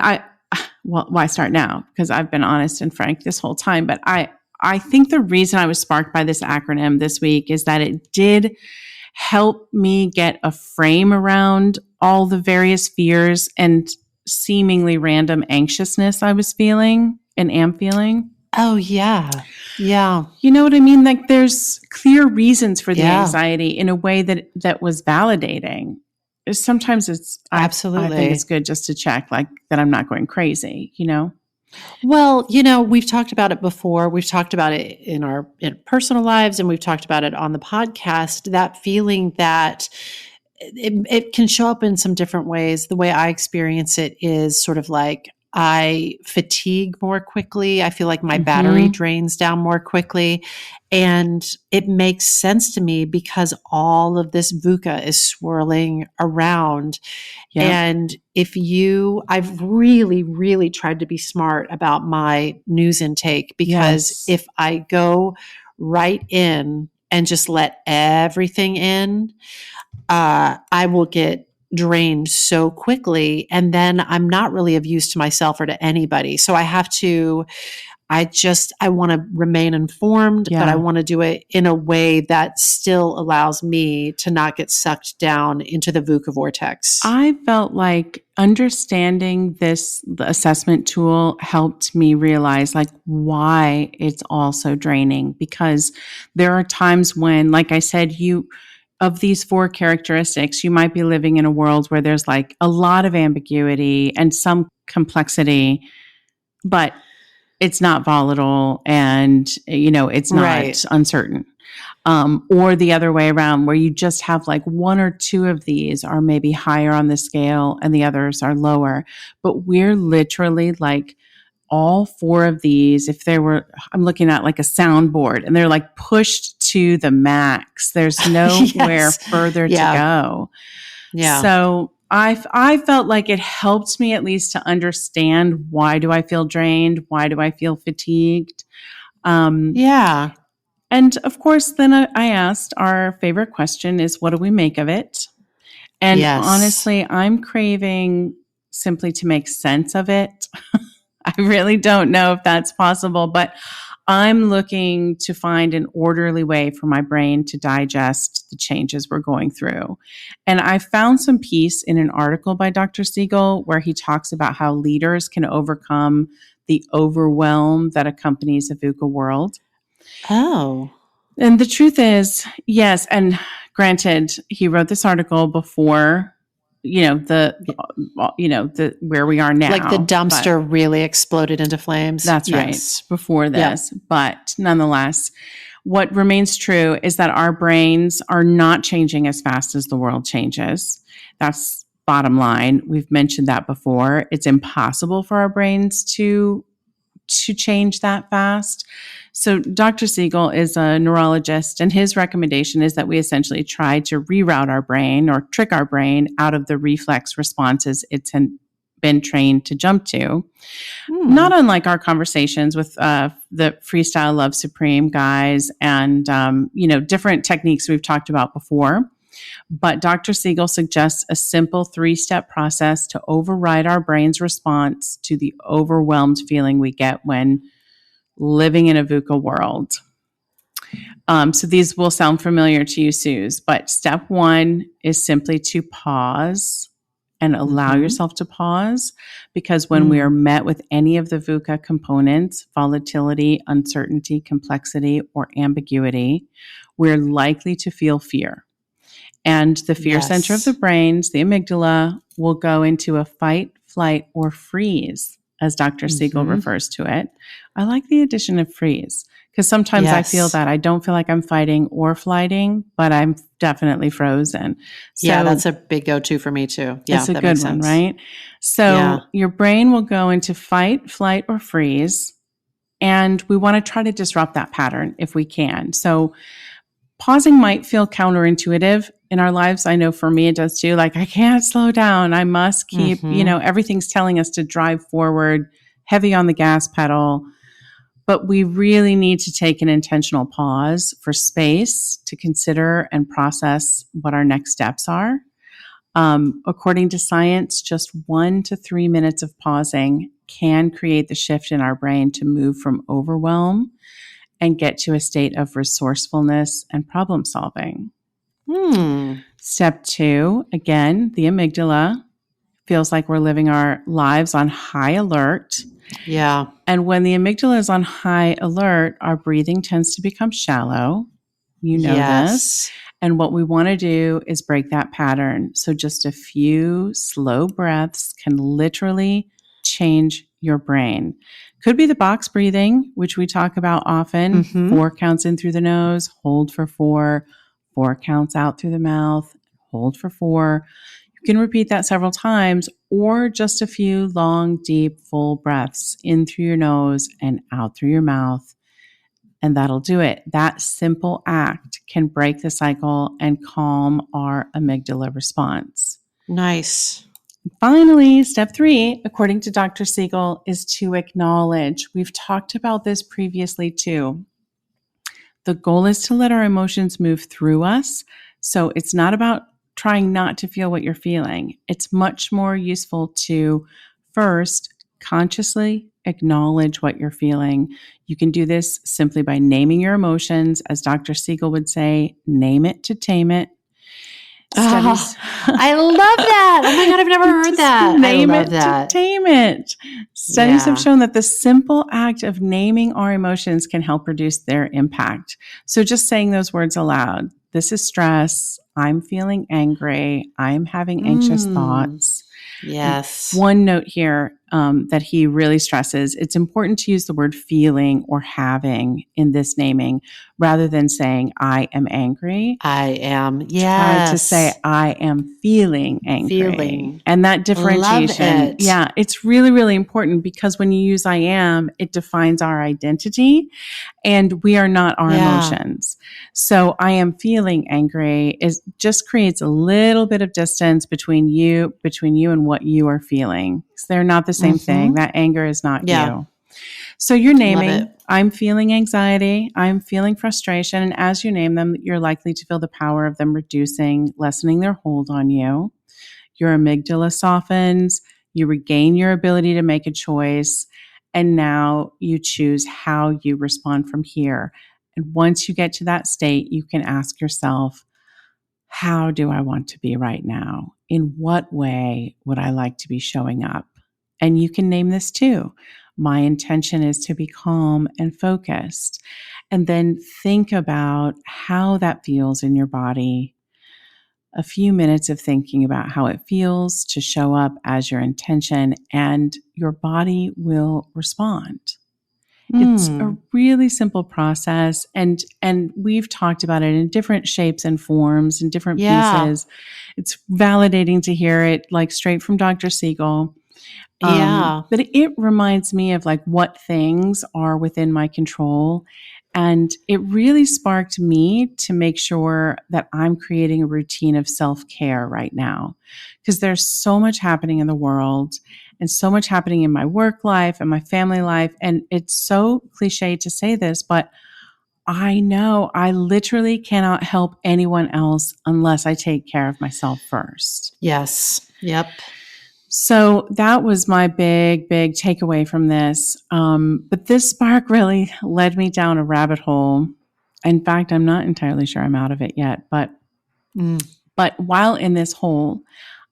why start now? Because I've been honest and frank this whole time, but I think the reason I was sparked by this acronym this week is that it did help me get a frame around all the various fears and seemingly random anxiousness I was feeling an am feeling. Oh, yeah. Yeah. You know what I mean? Like there's clear reasons for the Yeah. anxiety in a way that was validating. Sometimes I Absolutely. think it's good just to check like that I'm not going crazy, you know? Well, we've talked about it before. We've talked about it in our personal lives, and we've talked about it on the podcast, that feeling that it can show up in some different ways. The way I experience it is sort of like I fatigue more quickly. I feel like my battery drains down more quickly. And it makes sense to me because all of this VUCA is swirling around. Yep. And I've really, really tried to be smart about my news intake because Yes. if I go right in and just let everything in, I will get drained so quickly. And then I'm not really of use to myself or to anybody. So I want to remain informed, but I want to do it in a way that still allows me to not get sucked down into the VUCA vortex. I felt like understanding the assessment tool helped me realize like why it's all so draining, because there are times when, like I said, of these 4 characteristics, you might be living in a world where there's like a lot of ambiguity and some complexity, but it's not volatile and, it's not uncertain. Or the other way around, where you just have like 1 or 2 of these are maybe higher on the scale and the others are lower. But we're literally like all 4 of these, I'm looking at like a soundboard and they're like pushed to the max. There's nowhere further to go. Yeah. So I felt like it helped me at least to understand, why do I feel drained? Why do I feel fatigued? Yeah. And of course, then I asked, our favorite question is, what do we make of it? And honestly, I'm craving simply to make sense of it. I really don't know if that's possible, but I'm looking to find an orderly way for my brain to digest the changes we're going through. And I found some peace in an article by Dr. Siegel where he talks about how leaders can overcome the overwhelm that accompanies a VUCA world. Oh. And the truth is, yes, and granted, he wrote this article before the where we are now. Like the dumpster really exploded into flames. That's right, before this. Yep. But nonetheless, what remains true is that our brains are not changing as fast as the world changes. That's bottom line. We've mentioned that before. It's impossible for our brains to change that fast. So Dr. Siegel is a neurologist, and his recommendation is that we essentially try to reroute our brain or trick our brain out of the reflex responses it's been trained to jump to. Not unlike our conversations with the Freestyle Love Supreme guys and, different techniques we've talked about before. But Dr. Siegel suggests a simple 3-step process to override our brain's response to the overwhelmed feeling we get when living in a VUCA world. So these will sound familiar to you, Suze, but step 1 is simply to pause and allow yourself to pause, because when we are met with any of the VUCA components, volatility, uncertainty, complexity, or ambiguity, we're likely to feel fear. And the fear center of the brains, the amygdala, will go into a fight, flight, or freeze, as Dr. Siegel refers to it. I like the addition of freeze, because sometimes I feel that I don't feel like I'm fighting or flighting, but I'm definitely frozen. So, that's a big go-to for me too. Yeah, it's a good one, right? So your brain will go into fight, flight, or freeze, and we want to try to disrupt that pattern if we can. So pausing might feel counterintuitive in our lives. I know for me it does too. Like, I can't slow down. I must keep, everything's telling us to drive forward, heavy on the gas pedal. But we really need to take an intentional pause for space to consider and process what our next steps are. According to science, just 1 to 3 minutes of pausing can create the shift in our brain to move from overwhelm and get to a state of resourcefulness and problem solving. Step 2, again, the amygdala feels like we're living our lives on high alert, Yeah. And when the amygdala is on high alert, our breathing tends to become shallow. You know this. Yes. And what we want to do is break that pattern. So just a few slow breaths can literally change your brain. Could be the box breathing, which we talk about often. Mhm. 4 counts in through the nose, hold for 4, 4 counts out through the mouth, hold for 4. You can repeat that several times, or just a few long, deep, full breaths in through your nose and out through your mouth. And that'll do it. That simple act can break the cycle and calm our amygdala response. Nice. Finally, step 3, according to Dr. Siegel, is to acknowledge. We've talked about this previously too. The goal is to let our emotions move through us. So it's not about trying not to feel what you're feeling. It's much more useful to first consciously acknowledge what you're feeling. You can do this simply by naming your emotions. As Dr. Siegel would say, name it to tame it. Studies. I love that. Oh my God, I've never heard that. Name I it love that. to tame it. Studies Yeah. have shown that the simple act of naming our emotions can help reduce their impact. So just saying those words aloud. This is stress. I'm feeling angry. I'm having anxious thoughts. Yes. One note here that he really stresses, it's important to use the word feeling or having in this naming rather than saying, I am angry. I am. Try Yes. to say, I am feeling angry. Feeling. And that differentiation, Love it. yeah, it's really, really important because when you use I am, it defines our identity and we are not our emotions. So I am feeling angry is just creates a little bit of distance between you and what you are feeling. So they're not the same thing. That anger is not you. So you're naming, I'm feeling anxiety, I'm feeling frustration. And as you name them, you're likely to feel the power of them reducing, lessening their hold on you. Your amygdala softens, you regain your ability to make a choice. And now you choose how you respond from here. And once you get to that state, you can ask yourself, how do I want to be right now? In what way would I like to be showing up? And you can name this too. My intention is to be calm and focused. And then think about how that feels in your body. A few minutes of thinking about how it feels to show up as your intention, and your body will respond. It's a really simple process, and we've talked about it in different shapes and forms and different pieces. It's validating to hear it like straight from Dr. Siegel. But it reminds me of like what things are within my control. And it really sparked me to make sure that I'm creating a routine of self-care right now, because there's so much happening in the world and so much happening in my work life and my family life. And it's so cliche to say this, but I know I literally cannot help anyone else unless I take care of myself first. Yes. Yep. So that was my big takeaway from this. But this spark really led me down a rabbit hole. In fact, I'm not entirely sure I'm out of it yet. But while in this hole,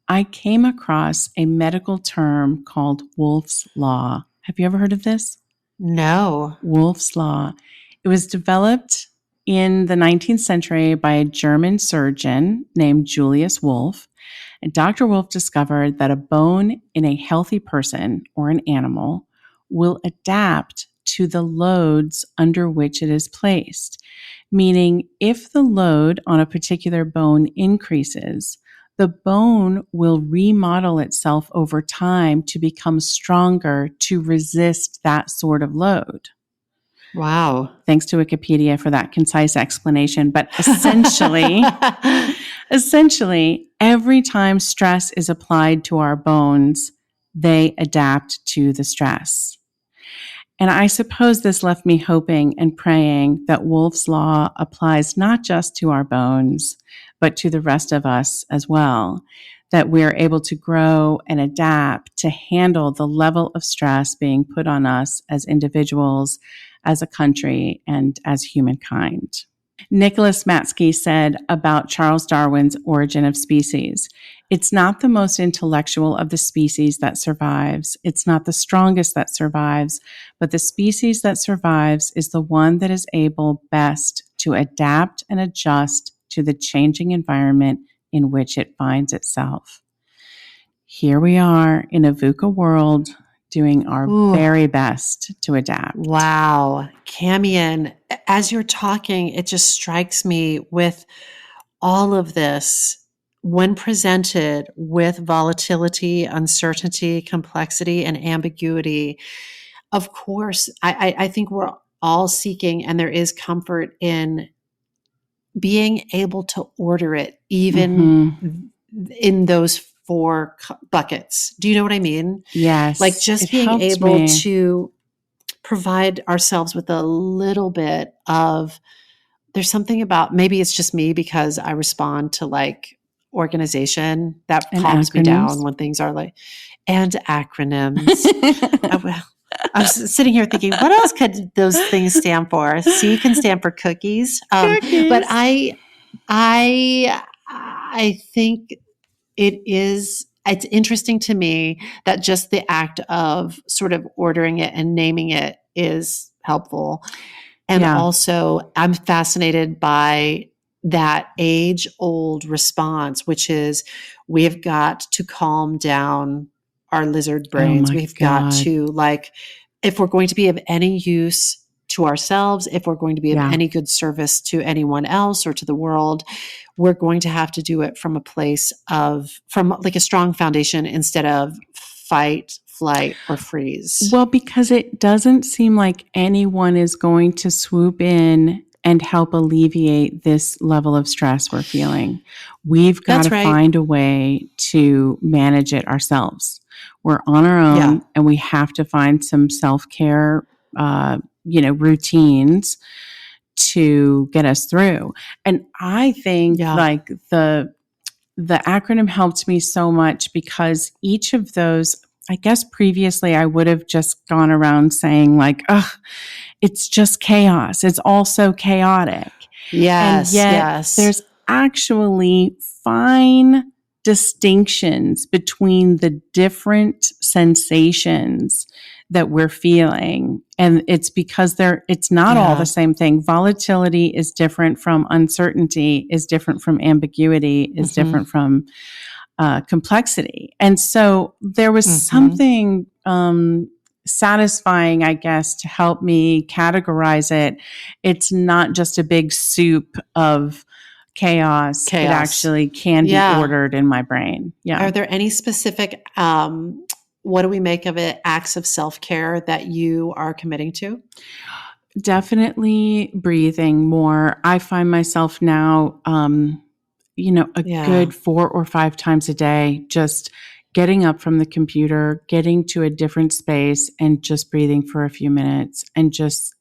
I came across a medical term called Wolff's Law. Have you ever heard of this? No. Wolff's Law. It was developed in the 19th century by a German surgeon named Julius Wolff. And Dr. Wolff discovered that a bone in a healthy person or an animal will adapt to the loads under which it is placed. Meaning, if the load on a particular bone increases, the bone will remodel itself over time to become stronger to resist that sort of load. Wow. Thanks to Wikipedia for that concise explanation. But essentially, every time stress is applied to our bones, they adapt to the stress. And I suppose this left me hoping and praying that Wolff's Law applies not just to our bones, but to the rest of us as well, that we're able to grow and adapt to handle the level of stress being put on us as individuals, as a country, and as humankind. Nicholas Matsky said about Charles Darwin's Origin of Species, "It's not the most intellectual of the species that survives. It's not the strongest that survives, but the species that survives is the one that is able best to adapt and adjust to the changing environment in which it finds itself." Here we are in a VUCA world doing our Ooh. very best to adapt. Wow. Camion, as you're talking, it just strikes me with all of this when presented with volatility, uncertainty, complexity, and ambiguity. Of course, I think we're all seeking, and there is comfort in being able to order it, even in those four buckets. Do you know what I mean? Yes. Like just it being helps able me. to provide ourselves with a little bit of, there's something about, maybe it's just me because I respond to like organization that And calms me acronyms. down when things are like, and acronyms. I was sitting here thinking, what else could those things stand for? C can stand for cookies. Cookies. But I think it's interesting to me that just the act of sort of ordering it and naming it is helpful. And Yeah. also I'm fascinated by that age-old response, which is we have got to calm down our lizard brains. my We've got God. to, like, if we're going to be of any use to ourselves, if we're going to be of Yeah. any good service to anyone else or to the world, we're going to have to do it from a place from like a strong foundation instead of fight, flight, or freeze. Well, because it doesn't seem like anyone is going to swoop in and help alleviate this level of stress we're feeling. We've got That's to right. find a way to manage it ourselves. We're on our own, Yeah. and we have to find some self-care, routines to get us through. And I think Yeah. like the acronym helped me so much because each of those, I guess previously I would have just gone around saying like, ugh, it's just chaos. It's all so chaotic. Yes. And yet Yes. there's actually fine distinctions between the different sensations that we're feeling. And it's because it's not all the same thing. Volatility is different from uncertainty, is different from ambiguity, is different from complexity. And so there was something satisfying, I guess, to help me categorize it. It's not just a big soup of chaos. It actually can be ordered in my brain. Yeah. Are there any specific, what do we make of it, acts of self-care that you are committing to? Definitely breathing more. I find myself now, good 4 or 5 times a day, just getting up from the computer, getting to a different space and just breathing for a few minutes and just,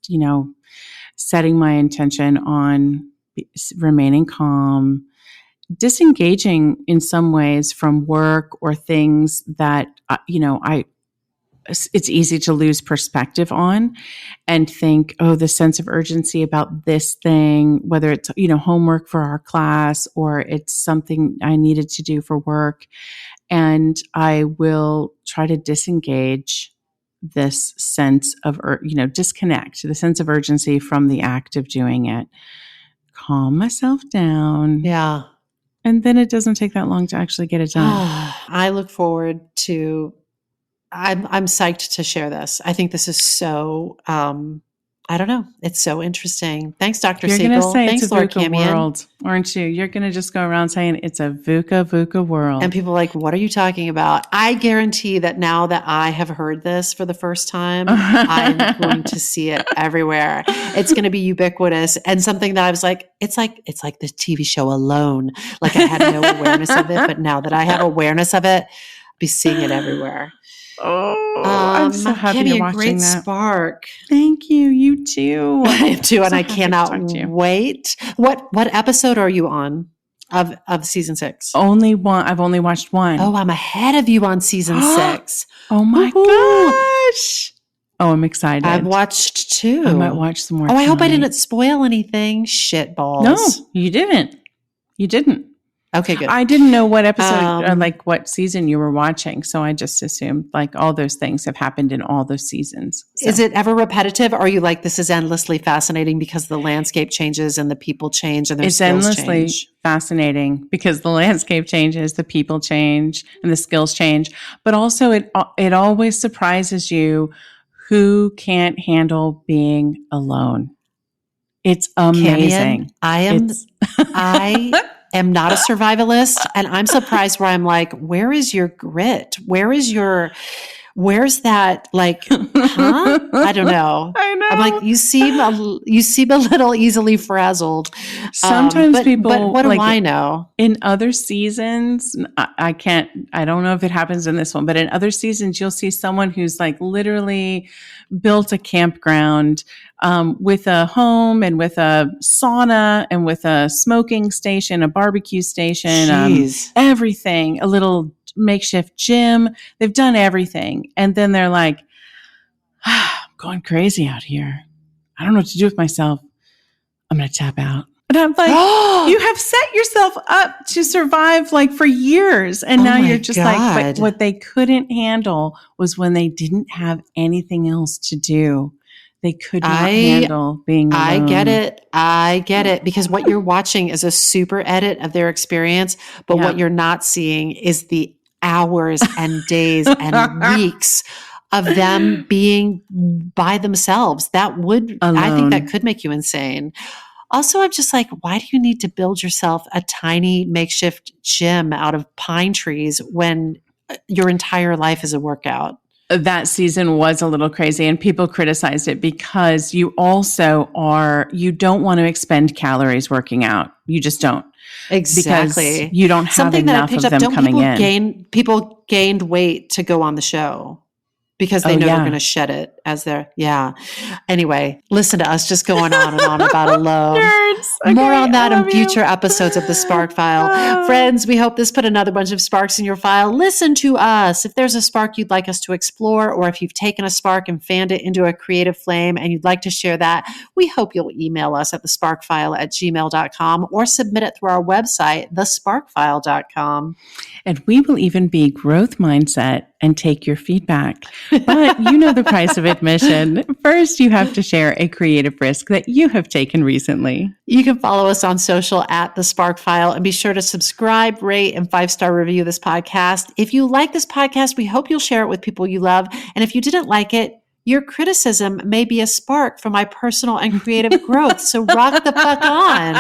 setting my intention on remaining calm, disengaging in some ways from work or things that, it's easy to lose perspective on and think, oh, the sense of urgency about this thing, whether it's, homework for our class or it's something I needed to do for work. And I will try to disengage this sense of, disconnect the sense of urgency from the act of doing it, calm myself down. Yeah. And then it doesn't take that long to actually get it done. I look forward to, I'm psyched to share this. I think this is so, I don't know. It's so interesting. Thanks, Dr. You're Siegel. going to say Thanks, it's a Lord VUCA Camion. world, aren't you? You're going to just go around saying it's a VUCA world. And people are like, what are you talking about? I guarantee that now that I have heard this for the first time, I'm going to see it everywhere. It's going to be ubiquitous and something that I was like, it's like the TV show Alone. Like I had no awareness of it, but now that I have awareness of it, I'll be seeing it everywhere. Oh, I'm so happy you're watching great that. Spark. Thank you. You too. I too, and So I happy to cannot talk to you. wait. What episode are you on of season 6? Only one. I've only watched one. Oh, I'm ahead of you on season 6. Oh my Woohoo. gosh. Oh, I'm excited. I've watched 2. I might watch some more. Oh, I hope I tonight. didn't spoil anything. Shit balls. No, you didn't. You didn't. Okay, good. I didn't know what episode, like what season you were watching. So I just assumed like all those things have happened in all those seasons. So. Is it ever repetitive? Or are you like, this is endlessly fascinating because the landscape changes and the people change and their skills endlessly change? Fascinating because the landscape changes, the people change, and the skills change. But also it always surprises you who can't handle being alone. It's amazing. I am not a survivalist, and I'm surprised where I'm like, where is your grit? Where's that like, huh? I don't know. I know. I'm like, you seem a little easily frazzled. Sometimes people, but what do like, I know? In other seasons, I don't know if it happens in this one, but in other seasons, you'll see someone who's like literally built a campground with a home and with a sauna and with a smoking station, a barbecue station, everything, a little makeshift gym. They've done everything. And then they're like, I'm going crazy out here. I don't know what to do with myself. I'm going to tap out. And I'm like, you have set yourself up to survive like for years. And now you're just like, but what they couldn't handle was when they didn't have anything else to do. They could not handle being alone. I get it. Because what you're watching is a super edit of their experience. But what you're not seeing is the hours and days and weeks of them being by themselves. I think that could make you insane. Also, I'm just like, why do you need to build yourself a tiny makeshift gym out of pine trees when your entire life is a workout? That season was a little crazy and people criticized it because you also you don't want to expend calories working out. You just don't. Exactly. Because you don't have enough of them coming in. People gained weight to go on the show because they know they're going to shed it as anyway, listen to us just going on and on about alone. Okay, more on that in future episodes of the Spark File. Friends, we hope this put another bunch of sparks in your file. Listen to us. If there's a spark you'd like us to explore, or if you've taken a spark and fanned it into a creative flame and you'd like to share that, we hope you'll email us at thesparkfile@gmail.com or submit it through our website, thesparkfile.com. And we will even be growth mindset and take your feedback. But you know the price of admission. First, you have to share a creative risk that you have taken recently. You can follow us on social at The Spark File and be sure to subscribe, rate, and 5-star review this podcast. If you like this podcast, we hope you'll share it with people you love. And if you didn't like it, your criticism may be a spark for my personal and creative growth. So rock the fuck on.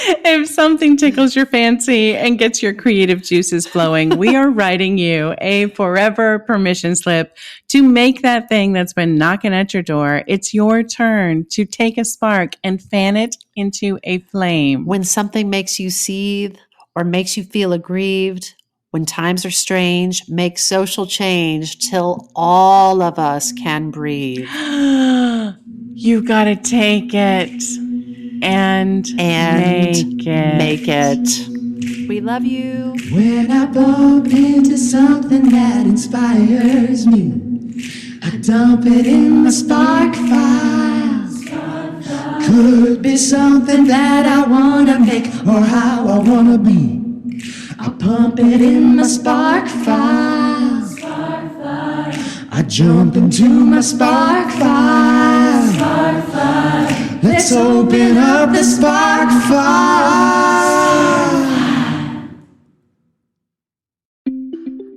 If something tickles your fancy and gets your creative juices flowing, we are writing you a forever permission slip to make that thing that's been knocking at your door. It's your turn to take a spark and fan it into a flame. When something makes you seethe or makes you feel aggrieved, when times are strange, make social change till all of us can breathe. You gotta take it. And make it. We love you. When I bump into something that inspires me, I dump it in my spark file. Could be something that I want to make or how I want to be. I pump it in my spark file. I jump into my spark file. Let's open up the spark file.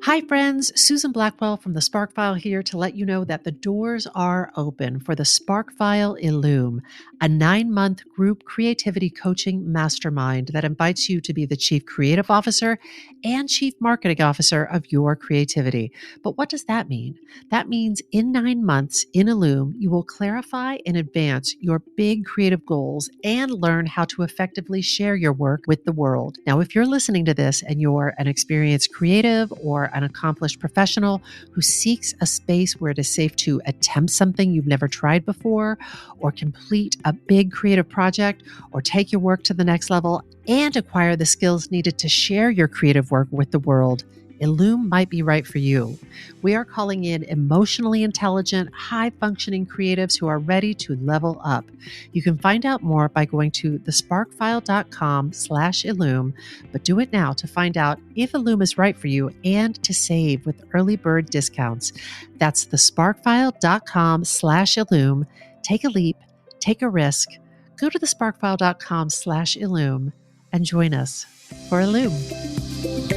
Hi, friends. Susan Blackwell from the Spark File here to let you know that the doors are open for the Spark File Illume, a 9-month group creativity coaching mastermind that invites you to be the chief creative officer and chief marketing officer of your creativity. But what does that mean? That means in 9 months in Illume, you will clarify and advance your big creative goals and learn how to effectively share your work with the world. Now, if you're listening to this and you're an experienced creative or an accomplished professional who seeks a space where it is safe to attempt something you've never tried before, or complete a big creative project, or take your work to the next level and acquire the skills needed to share your creative work with the world, Illume might be right for you. We are calling in emotionally intelligent, high-functioning creatives who are ready to level up. You can find out more by going to thesparkfile.com/Illume, but do it now to find out if Illume is right for you and to save with early bird discounts. That's thesparkfile.com/Illume. Take a leap, take a risk. Go to thesparkfile.com/Illume and join us for Illume.